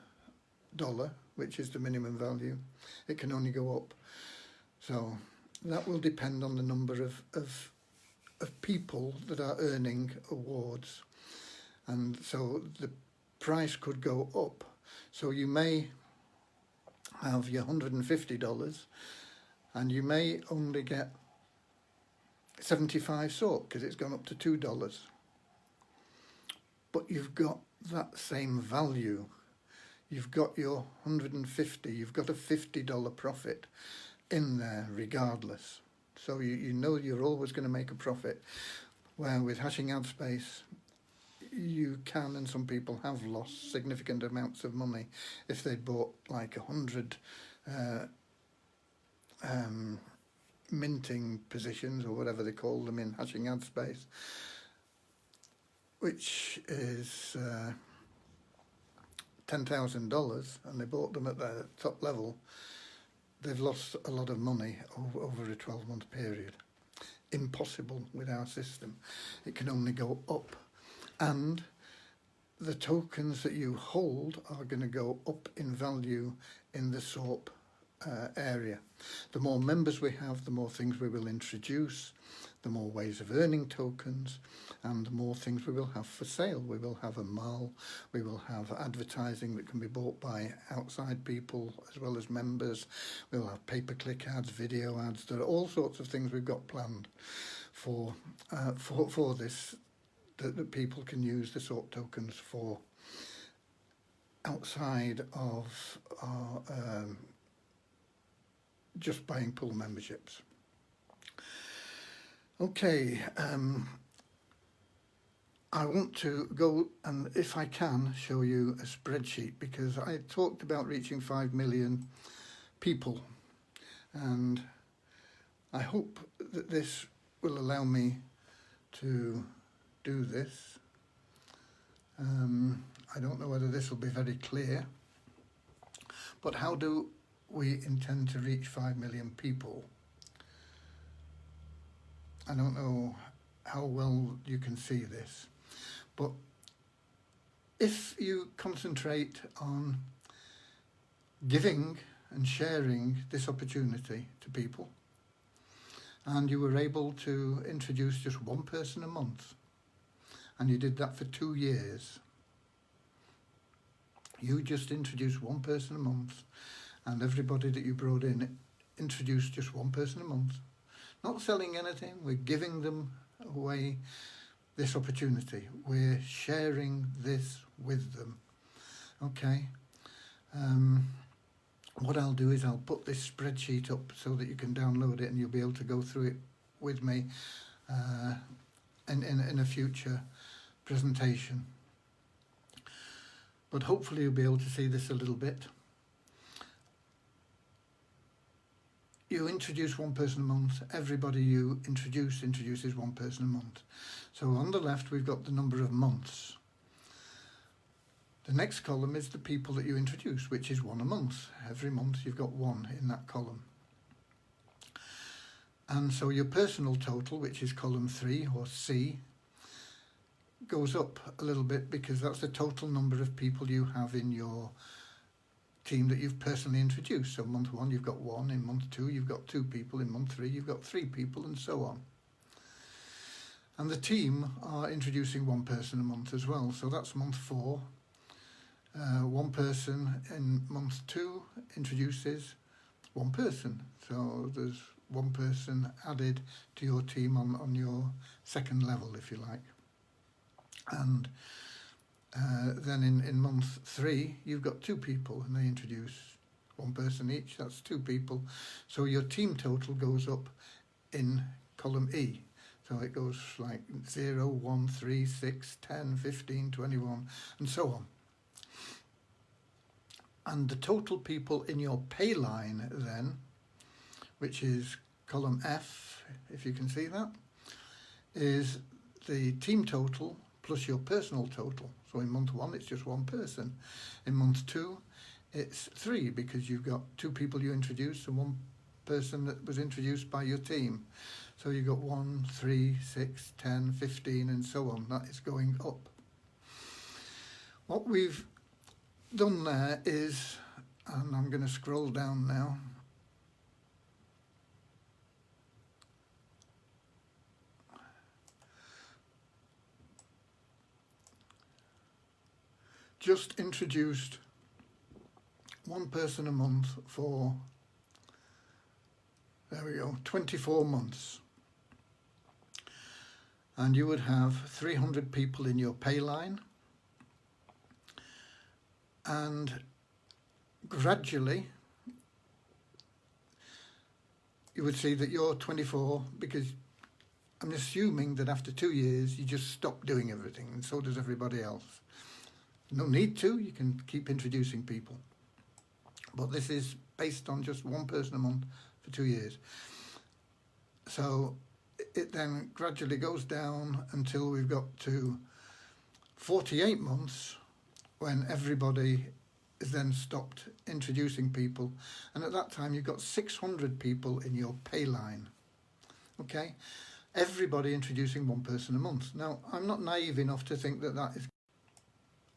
which is the minimum value. It can only go up. So that will depend on the number of people that are earning awards. And so the price could go up. So you may have your $150 and you may only get 75 SORP because it's gone up to $2. But you've got that same value. You've got your 150, you've got a $50 profit in there regardless. So you know you're always going to make a profit. Where with hashing ad space, you can, and some people have lost significant amounts of money if they bought like 100 minting positions or whatever they call them in hashing ad space, which is $10,000, and they bought them at the top level. They've lost a lot of money over a 12-month period. Impossible with our system. It can only go up. And the tokens that you hold are going to go up in value in the SORP area. The more members we have, the more things we will introduce, the more ways of earning tokens, and the more things we will have for sale. We will have a mall, we will have advertising that can be bought by outside people as well as members. We'll have pay-per-click ads, video ads. There are all sorts of things we've got planned for this, that people can use the SORP tokens for outside of just buying pool memberships. Okay, I want to go and, if I can, show you a spreadsheet, because I talked about reaching 5 million people, and I hope that this will allow me to do this. I don't know whether this will be very clear, but how do we intend to reach 5 million people? I don't know how well you can see this, but if you concentrate on giving and sharing this opportunity to people, and you were able to introduce just 1 person a month, and you did that for 2 years, You just introduce one person a month, and everybody that you brought in introduce just one person a month. Not selling anything, we're giving them away this opportunity. We're sharing this with them. Okay. What I'll do is I'll put this spreadsheet up so that you can download it and you'll be able to go through it with me in a future presentation. But hopefully you'll be able to see this a little bit. You introduce one person a month. Everybody you introduces one person a month. So on the left we've got the number of months. The next column is the people that you introduce, which is one a month. Every month you've got one in that column. And so your personal total, which is column 3 or C, goes up a little bit because that's the total number of people you have in your team that you've personally introduced. So month 1 you've got 1, in month 2 you've got 2 people, in month 3 you've got 3 people, and so on. And the team are introducing one person a month as well, so that's month 4. One person in month 2 introduces one person, so there's one person added to your team on your second level, if you like. And then in month 3 you've got 2 people and they introduce one person each, that's 2 people. So your team total goes up in column E. So it goes like 0, 1, 3, 6, 10, 15, 21 and so on. And the total people in your pay line then, which is column F, if you can see that, is the team total plus your personal total. So in month 1 it's just one person. In month 2 it's 3 because you've got 2 people you introduced and one person that was introduced by your team. So you've got 1, 3, 6, 10, 15 and so on. That is going up. What we've done there is, and I'm going to scroll down now, just introduced one person a month for, there we go, 24 months. And you would have 300 people in your pay line. And gradually you would see that you're 24, because I'm assuming that after 2 years you just stop doing everything, and so does everybody else. No need to, you can keep introducing people. But this is based on just one person a month for 2 years. So it then gradually goes down until we've got to 48 months, when everybody is then stopped introducing people. And at that time you've got 600 people in your pay line. Okay? Everybody introducing one person a month. Now, I'm not naive enough to think that that is...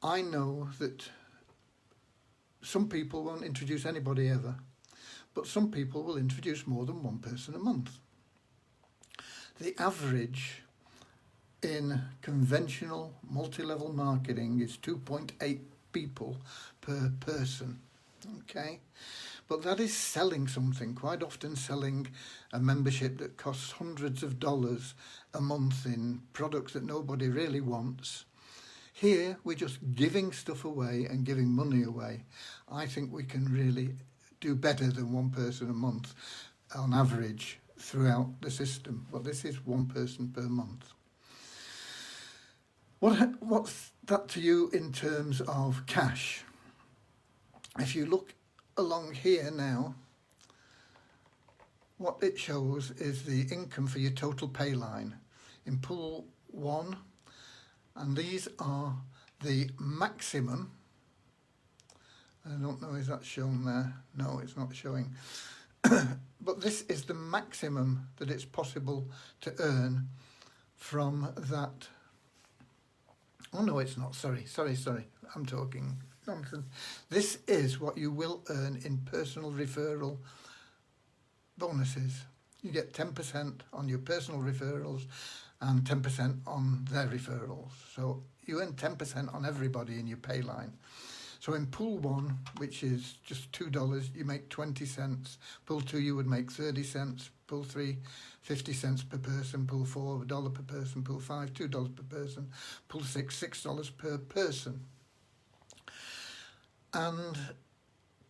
I know that some people won't introduce anybody ever, but some people will introduce more than one person a month. The average in conventional multi-level marketing is 2.8 people per person. Okay, but that is selling something, quite often selling a membership that costs hundreds of dollars a month in products that nobody really wants. Here we're just giving stuff away and giving money away. I think we can really do better than one person a month on average throughout the system. Well, this is one person per month. What's that to you in terms of cash? If you look along here now, what it shows is the income for your total pay line in pool 1, and these are the maximum. I don't know, is that shown there? No, it's not showing. But this is the maximum that it's possible to earn from that. Oh no, it's not, sorry, I'm talking nonsense. This is what you will earn in personal referral bonuses. You get 10% on your personal referrals and 10% on their referrals. So you earn 10% on everybody in your pay line. So in pool 1, which is just $2, you make 20 cents. Pool 2, you would make 30 cents. Pool 3, 50 cents per person. Pool 4, $1 per person. Pool 5, $2 per person. Pool 6, $6 per person. And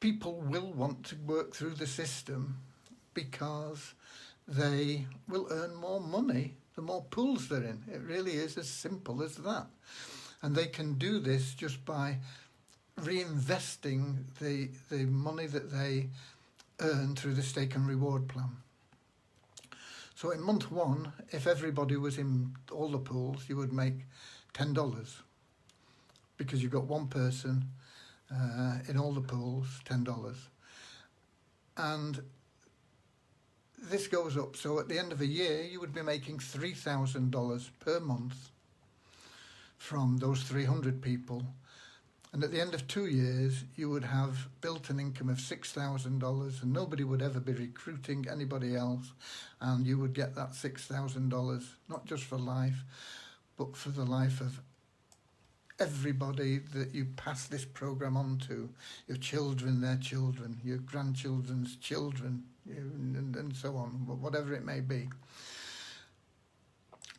people will want to work through the system because they will earn more money the more pools they're in. It really is as simple as that. And they can do this just by reinvesting the money that they earn through the stake and reward plan. So in month 1, if everybody was in all the pools, you would make $10 because you've got one person in all the pools, $10. And this goes up, so at the end of a year you would be making $3,000 per month from those 300 people, and at the end of 2 years you would have built an income of $6,000, and nobody would ever be recruiting anybody else, and you would get that $6,000 not just for life but for the life of everybody that you pass this program on to, your children, their children, your grandchildren's children, and so on, whatever it may be.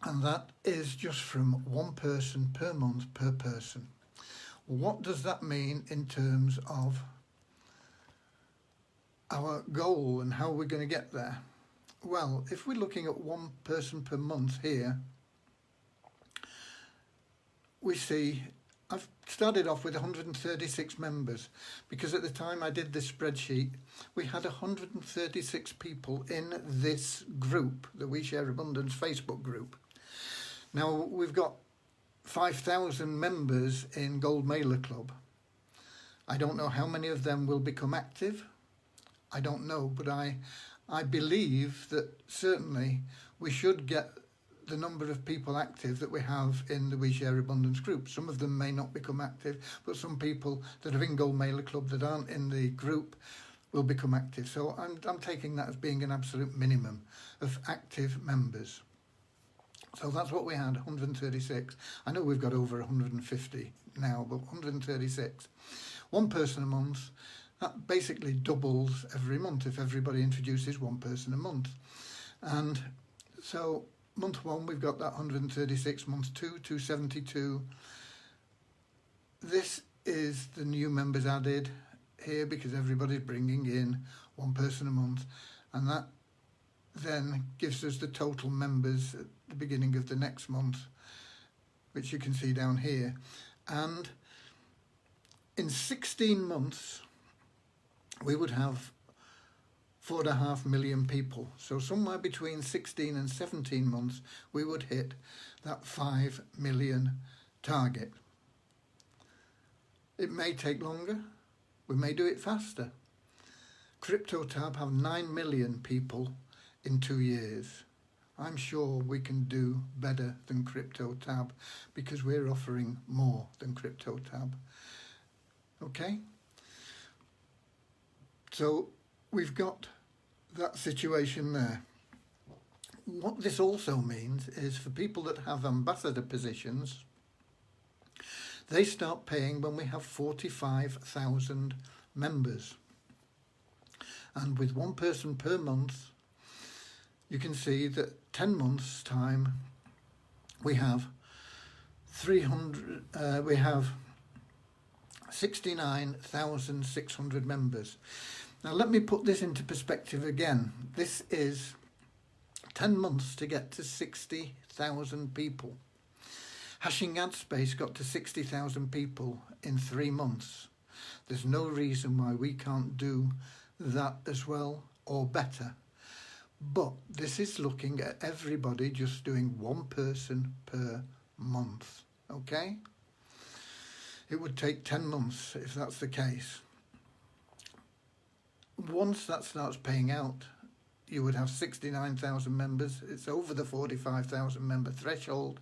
And that is just from one person per month per person. What does that mean in terms of our goal and how we're going to get there? Well, if we're looking at one person per month here, we see I've started off with 136 members because at the time I did this spreadsheet, we had 136 people in this group, the We Share Abundance Facebook group. Now we've got 5,000 members in Gold Mailer Club. I don't know how many of them will become active. I don't know, but I believe that certainly we should get the number of people active that we have in the We Share Abundance group. Some of them may not become active, but some people that are in Gold Mailer Club that aren't in the group will become active. So I'm taking that as being an absolute minimum of active members. So that's what we had, 136. I know we've got over 150 now, but 136. One person a month, that basically doubles every month if everybody introduces one person a month. And so month 1, we've got that 136. Month 2, 272. This is the new members added here because everybody's bringing in one person a month. And that then gives us the total members at the beginning of the next month, which you can see down here. And in 16 months, we would have 4.5 million people. So somewhere between 16 and 17 months, we would hit that 5 million target. It may take longer. We may do it faster. CryptoTab have 9 million people in 2 years. I'm sure we can do better than CryptoTab because we're offering more than CryptoTab. Okay? So we've got that situation there. What this also means is for people that have ambassador positions, they start paying when we have 45,000 members. And with one person per month, you can see that 10 months time we have 69,600 members. Now let me put this into perspective again. This is 10 months to get to 60,000 people. Hashing Ad Space got to 60,000 people in 3 months. There's no reason why we can't do that as well or better. But this is looking at everybody just doing one person per month, okay? It would take 10 months if that's the case. Once that starts paying out, you would have 69,000 members. It's over the 45,000 member threshold.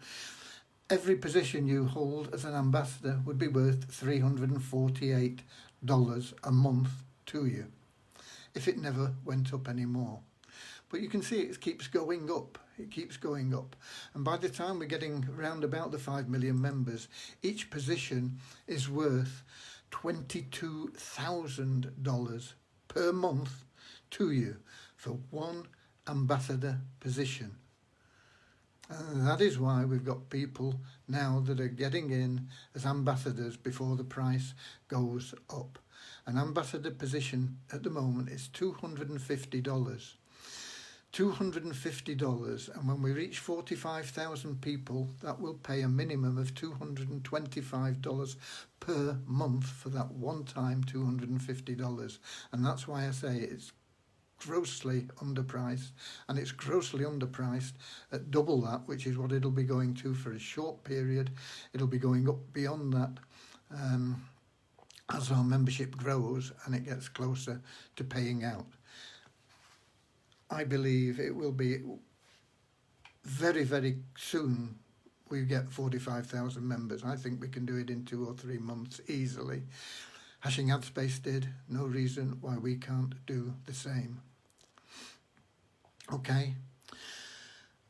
Every position you hold as an ambassador would be worth $348 a month to you if it never went up anymore. But you can see it keeps going up. It keeps going up. And by the time we're getting round about the 5 million members, each position is worth $22,000 per month to you for one ambassador position. And that is why we've got people now that are getting in as ambassadors before the price goes up. An ambassador position at the moment is $250. $250, and when we reach 45,000 people, that will pay a minimum of $225 per month for that one-time $250. And that's why I say it's grossly underpriced, and it's grossly underpriced at double that, which is what it'll be going to for a short period. It'll be going up beyond that as our membership grows and it gets closer to paying out. I believe it will be very, very soon we get 45,000 members. I think we can do it in 2 or 3 months easily. Hashing Ad Space did, no reason why we can't do the same. Okay.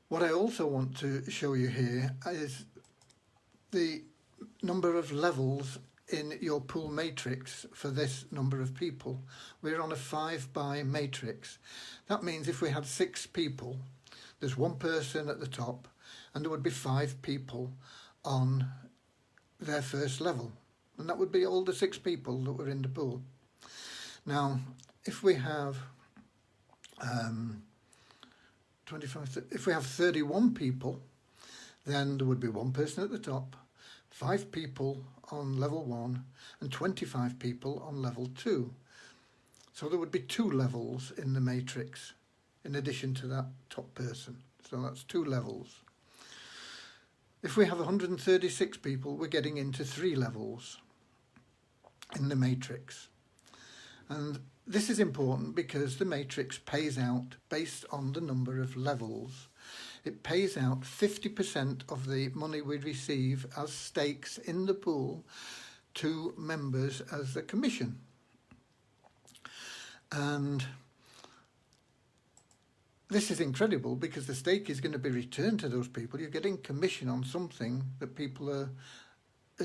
What I also want to show you here is the number of levels in your pool matrix for this number of people. We're on a 5-by matrix. That means if we had 6 people, there's 1 person at the top and there would be 5 people on their first level, and that would be all the 6 people that were in the pool. Now if we have 31 people, then there would be 1 person at the top, 5 people on level 1 and 25 people on level 2. So there would be 2 levels in the matrix in addition to that top person. So that's 2 levels. If we have 136 people, we're getting into 3 levels in the matrix. And this is important because the matrix pays out based on the number of levels. It pays out 50% of the money we receive as stakes in the pool to members as a commission. And this is incredible because the stake is going to be returned to those people. You're getting commission on something that people are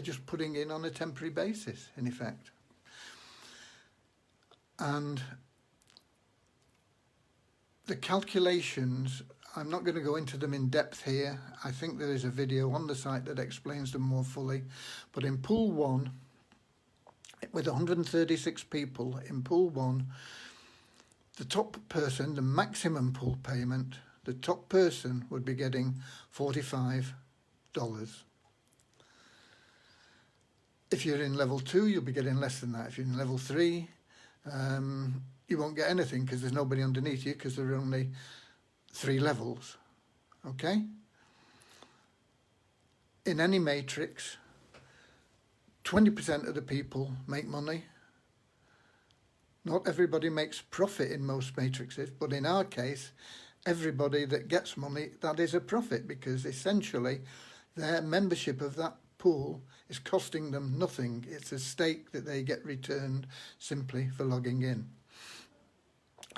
just putting in on a temporary basis, in effect. And the calculations, I'm not going to go into them in depth here. I think there is a video on the site that explains them more fully. But in pool 1, with 136 people in pool 1, the top person, the maximum pool payment, the top person would be getting $45. If you're in level 2, you'll be getting less than that. If you're in level 3, you won't get anything because there's nobody underneath you because there are only 3 levels. Okay? In any matrix, 20% of the people make money. Not everybody makes profit in most matrices, but in our case, everybody that gets money, that is a profit, because essentially their membership of that pool is costing them nothing. It's a stake that they get returned simply for logging in.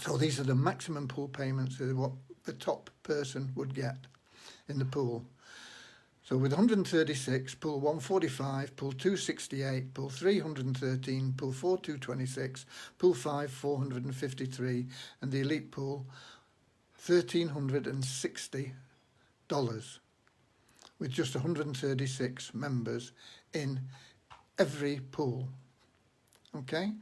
So these are the maximum pool payments of what the top person would get in the pool. So with 136, pool 145, pool 268, pool 313, pool 4 226, pool 5 453, and the elite pool $1,360 with just 136 members in every pool. Okay?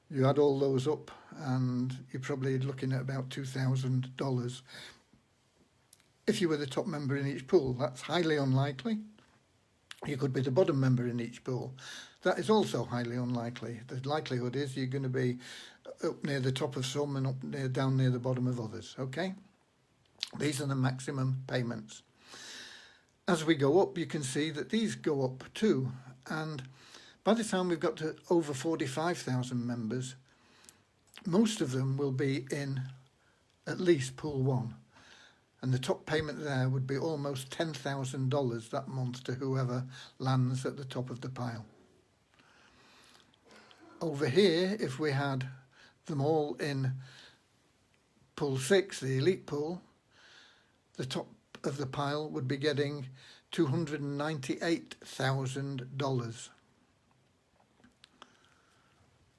You add all those up and you're probably looking at about $2,000. If you were the top member in each pool, that's highly unlikely. You could be the bottom member in each pool. That is also highly unlikely. The likelihood is you're going to be up near the top of some and down near the bottom of others. Okay? These are the maximum payments. As we go up, you can see that these go up too. And by the time we've got to over 45,000 members, most of them will be in at least pool 1. And the top payment there would be almost $10,000 that month to whoever lands at the top of the pile. Over here, if we had them all in pool 6, the elite pool, the top of the pile would be getting $298,000.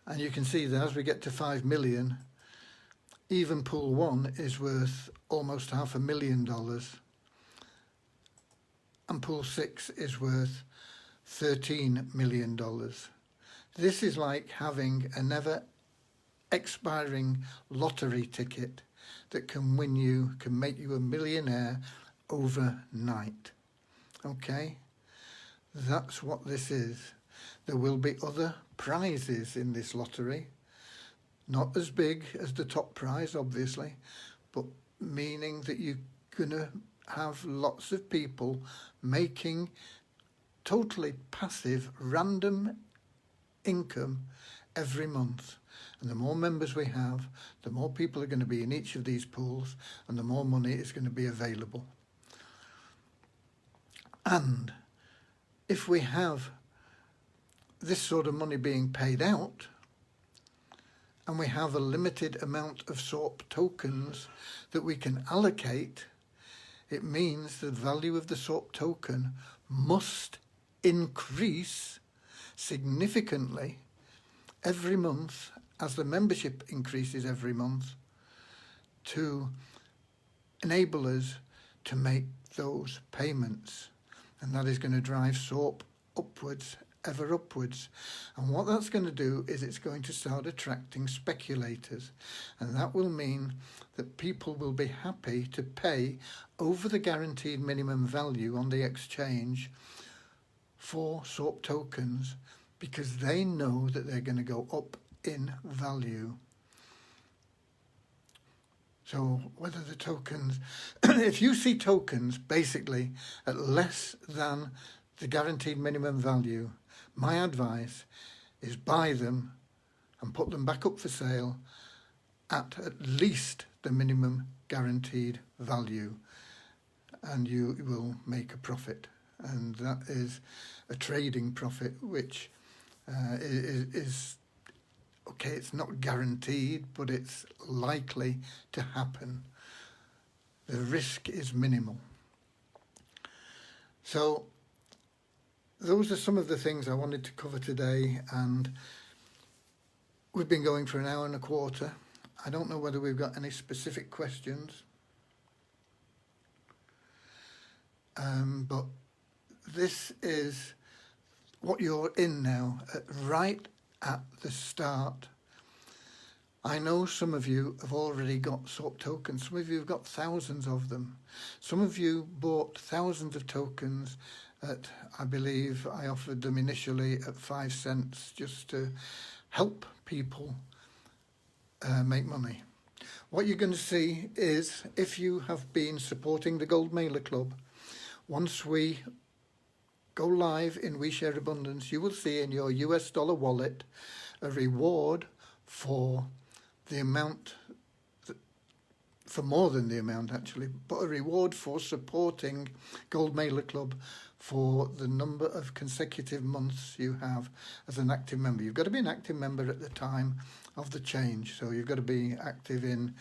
And you can see that as we get to 5 million, even pool 1 is worth almost $500,000, and pool 6 is worth $13 million. This is like having a never expiring lottery ticket that can make you a millionaire overnight. Okay, that's what this is. There will be other prizes in this lottery, not as big as the top prize obviously, but meaning that you're gonna have lots of people making totally passive random income every month. And the more members we have, the more people are going to be in each of these pools, and the more money is going to be available. And if we have this sort of money being paid out, and we have a limited amount of SORP tokens that we can allocate, it means the value of the SORP token must increase significantly every month as the membership increases every month to enable us to make those payments. And that is going to drive SORP upwards, ever upwards. And what that's going to do is it's going to start attracting speculators. And that will mean that people will be happy to pay over the guaranteed minimum value on the exchange for SORP tokens, because they know that they're going to go up in value. So whether the tokens, if you see tokens basically at less than the guaranteed minimum value, my advice is buy them and put them back up for sale at least the minimum guaranteed value, and you will make a profit. And that is a trading profit, which is okay, it's not guaranteed, but it's likely to happen. The risk is minimal. So those are some of the things I wanted to cover today, and we've been going for an hour and a quarter. I don't know whether we've got any specific questions, but this is what you're in now, right at the start. I know some of you have already got SORP tokens. Some of you have got thousands of them. Some of you bought thousands of tokens at, I believe I offered them initially at 5 cents just to help people make money. What you're going to see is, if you have been supporting the Gold Mailer Club, once we go live in We Share Abundance, you will see in your US dollar wallet a reward for the amount, for more than the amount actually, but a reward for supporting Gold Mailer Club for the number of consecutive months you have as an active member. You've got to be an active member at the time of the change. So you've got to be active in,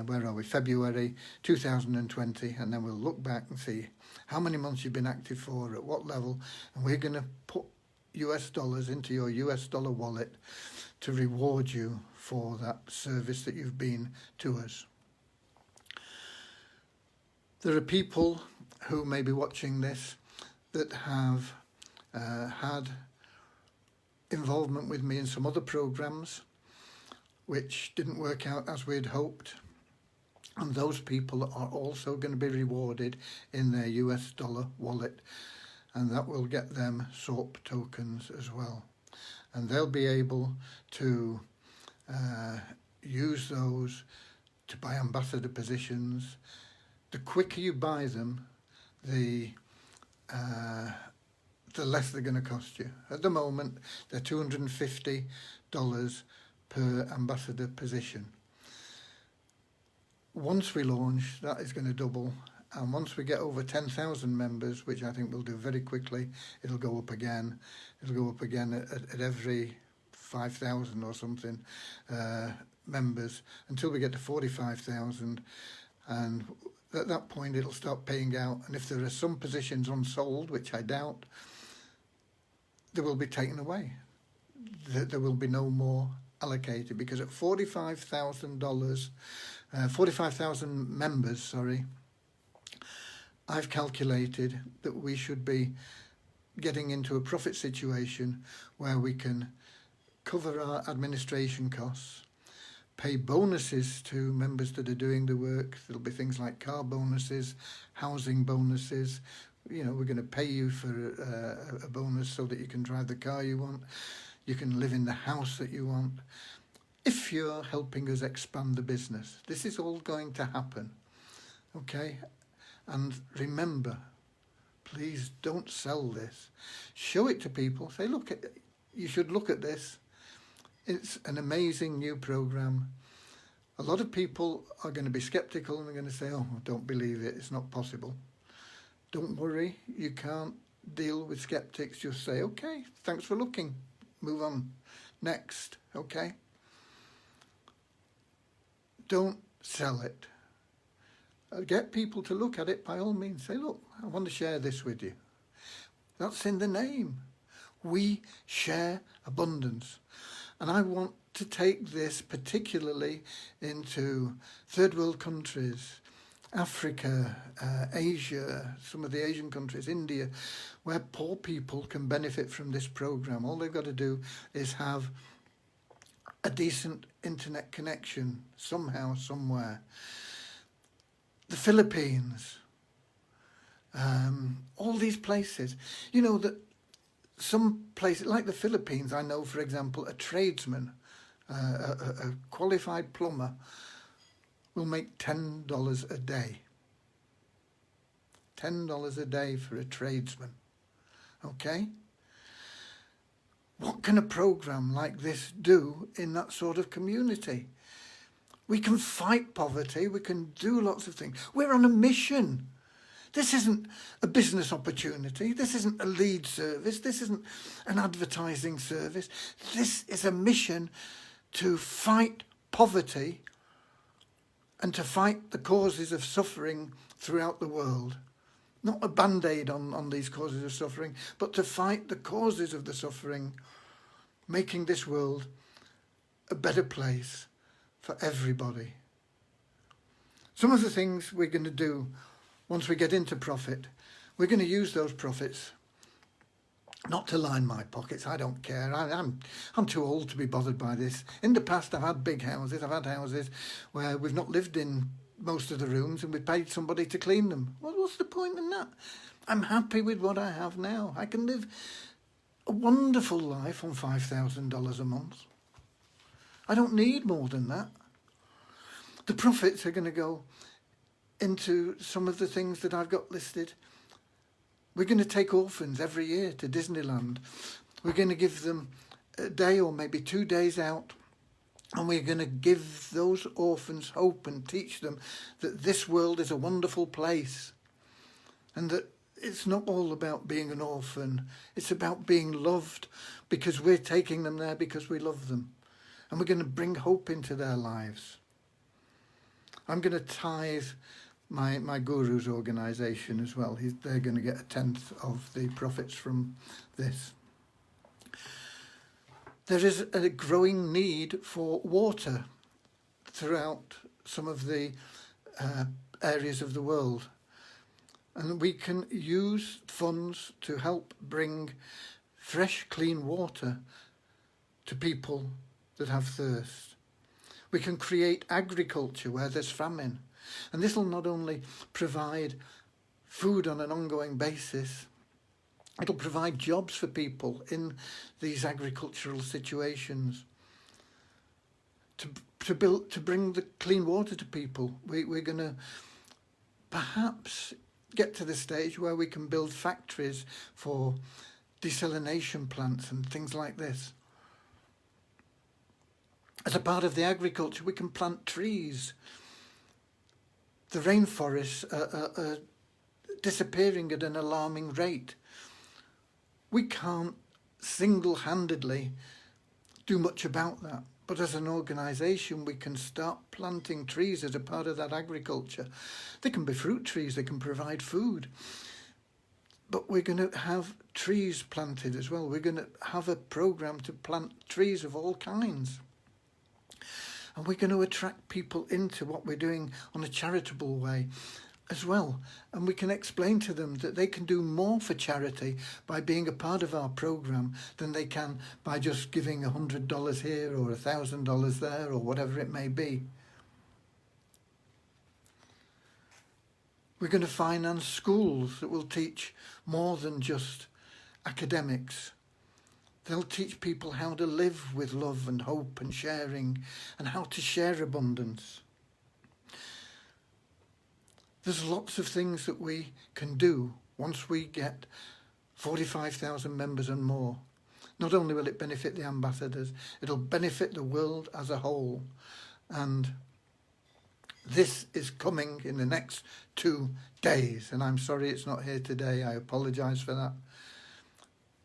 where are we, February 2020, and then we'll look back and see how many months you've been active for, at what level, and we're going to put US dollars into your US dollar wallet to reward you for that service that you've been to us. There are people who may be watching this that have had involvement with me in some other programs which didn't work out as we'd hoped, and those people are also going to be rewarded in their US dollar wallet, and that will get them SORP tokens as well, and they'll be able to use those to buy ambassador positions. The quicker you buy them, the less they're going to cost you. At the moment, they're $250 per ambassador position. Once we launch, that is going to double, and once we get over 10,000 members, which I think we'll do very quickly, it'll go up again. It'll go up again at every 5,000 or something members, until we get to 45,000, and at that point it'll start paying out. And if there are some positions unsold, which I doubt, they will be taken away. there will be no more allocated, because at $45,000, 45,000 members, sorry, I've calculated that we should be getting into a profit situation where we can cover our administration costs, pay bonuses to members that are doing the work. There'll be things like car bonuses, housing bonuses. You know, we're going to pay you for a bonus so that you can drive the car you want. You can live in the house that you want. If you're helping us expand the business, this is all going to happen. Okay? And remember, please don't sell this. Show it to people. Say, look, you should look at this. It's an amazing new program. A lot of people are going to be skeptical and they're going to say, oh, don't believe it, it's not possible. Don't worry, you can't deal with skeptics. Just say, okay, thanks for looking. Move on. Next, okay? Don't sell it. Get people to look at it by all means. Say, look, I want to share this with you. That's in the name. We share abundance. And I want to take this particularly into third world countries, Africa, Asia, some of the Asian countries, India, where poor people can benefit from this program. All they've got to do is have a decent internet connection somehow, somewhere. The Philippines, all these places. You know that some places, like the Philippines, I know, for example, a tradesman, a qualified plumber, will make $10 a day. $10 a day for a tradesman. Okay? What can a program like this do in that sort of community? We can fight poverty, we can do lots of things. We're on a mission. This isn't a business opportunity, this isn't a lead service, this isn't an advertising service. This is a mission to fight poverty and to fight the causes of suffering throughout the world. Not a band-aid on these causes of suffering, but to fight the causes of the suffering, making this world a better place for everybody. Some of the things we're going to do once we get into profit, we're going to use those profits not to line my pockets. I don't care. I'm too old to be bothered by this. In the past, I've had big houses. I've had houses where we've not lived in most of the rooms and we paid somebody to clean them. Well, what's the point in that? I'm happy with what I have now. I can live a wonderful life on $5,000 a month. I don't need more than that. The profits are going to go into some of the things that I've got listed. We're going to take orphans every year to Disneyland. We're going to give them a day or maybe 2 days out, and we're going to give those orphans hope and teach them that this world is a wonderful place and that it's not all about being an orphan. It's about being loved, because we're taking them there because we love them. And we're going to bring hope into their lives. I'm going to tithe my guru's organisation as well. They're going to get 1/10 of the profits from this. There is a growing need for water throughout some of the areas of the world. And we can use funds to help bring fresh, clean water to people that have thirst. We can create agriculture where there's famine. And this will not only provide food on an ongoing basis, it'll provide jobs for people in these agricultural situations. To bring the clean water to people, we're going to perhaps get to the stage where we can build factories for desalination plants and things like this. As a part of the agriculture, we can plant trees. The rainforests are disappearing at an alarming rate. We can't single-handedly do much about that. But as an organisation, we can start planting trees as a part of that agriculture. They can be fruit trees, they can provide food. But we're going to have trees planted as well. We're going to have a programme to plant trees of all kinds. And we're going to attract people into what we're doing on a charitable way as well. And we can explain to them that they can do more for charity by being a part of our programme than they can by just giving $100 here or $1,000 there or whatever it may be. We're going to finance schools that will teach more than just academics. They'll teach people how to live with love and hope and sharing, and how to share abundance. There's lots of things that we can do once we get 45,000 members and more. Not only will it benefit the ambassadors, it'll benefit the world as a whole. And this is coming in the next 2 days. And I'm sorry it's not here today. I apologise for that.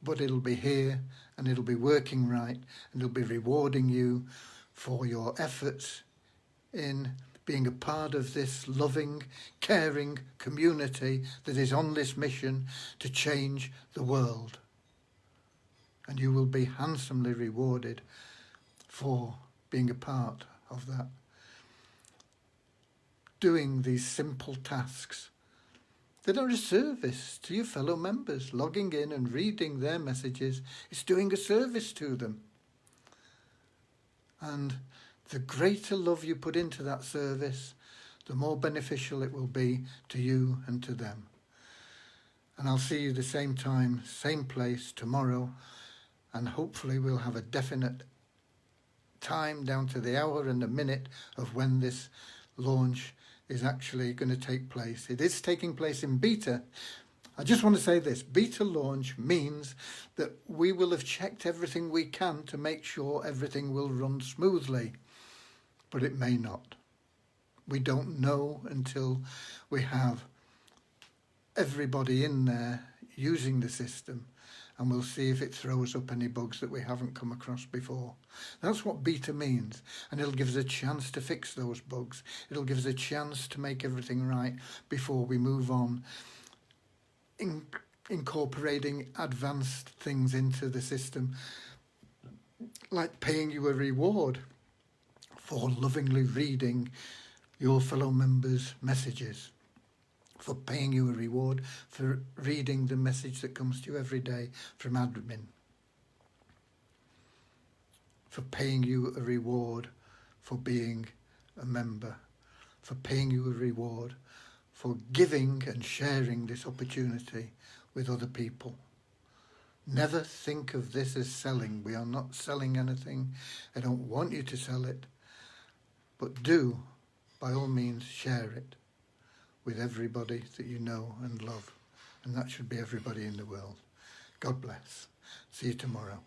But it'll be here, and it'll be working right, and it'll be rewarding you for your efforts in being a part of this loving, caring community that is on this mission to change the world. And you will be handsomely rewarded for being a part of that. Doing these simple tasks that are a service to your fellow members. Logging in and reading their messages is doing a service to them. And the greater love you put into that service, the more beneficial it will be to you and to them. And I'll see you the same time, same place tomorrow, and hopefully we'll have a definite time down to the hour and the minute of when this launch is actually going to take place. It is taking place in beta. I just want to say this, beta launch means that we will have checked everything we can to make sure everything will run smoothly, but it may not. We don't know until we have everybody in there using the system, and we'll see if it throws up any bugs that we haven't come across before. That's what beta means, and it'll give us a chance to fix those bugs. It'll give us a chance to make everything right before we move on, incorporating advanced things into the system, like paying you a reward for lovingly reading your fellow members' messages, for paying you a reward for reading the message that comes to you every day from admin, for paying you a reward for being a member, for paying you a reward for giving and sharing this opportunity with other people. Never think of this as selling. We are not selling anything. I don't want you to sell it, but do, by all means, share it with everybody that you know and love. And that should be everybody in the world. God bless. See you tomorrow.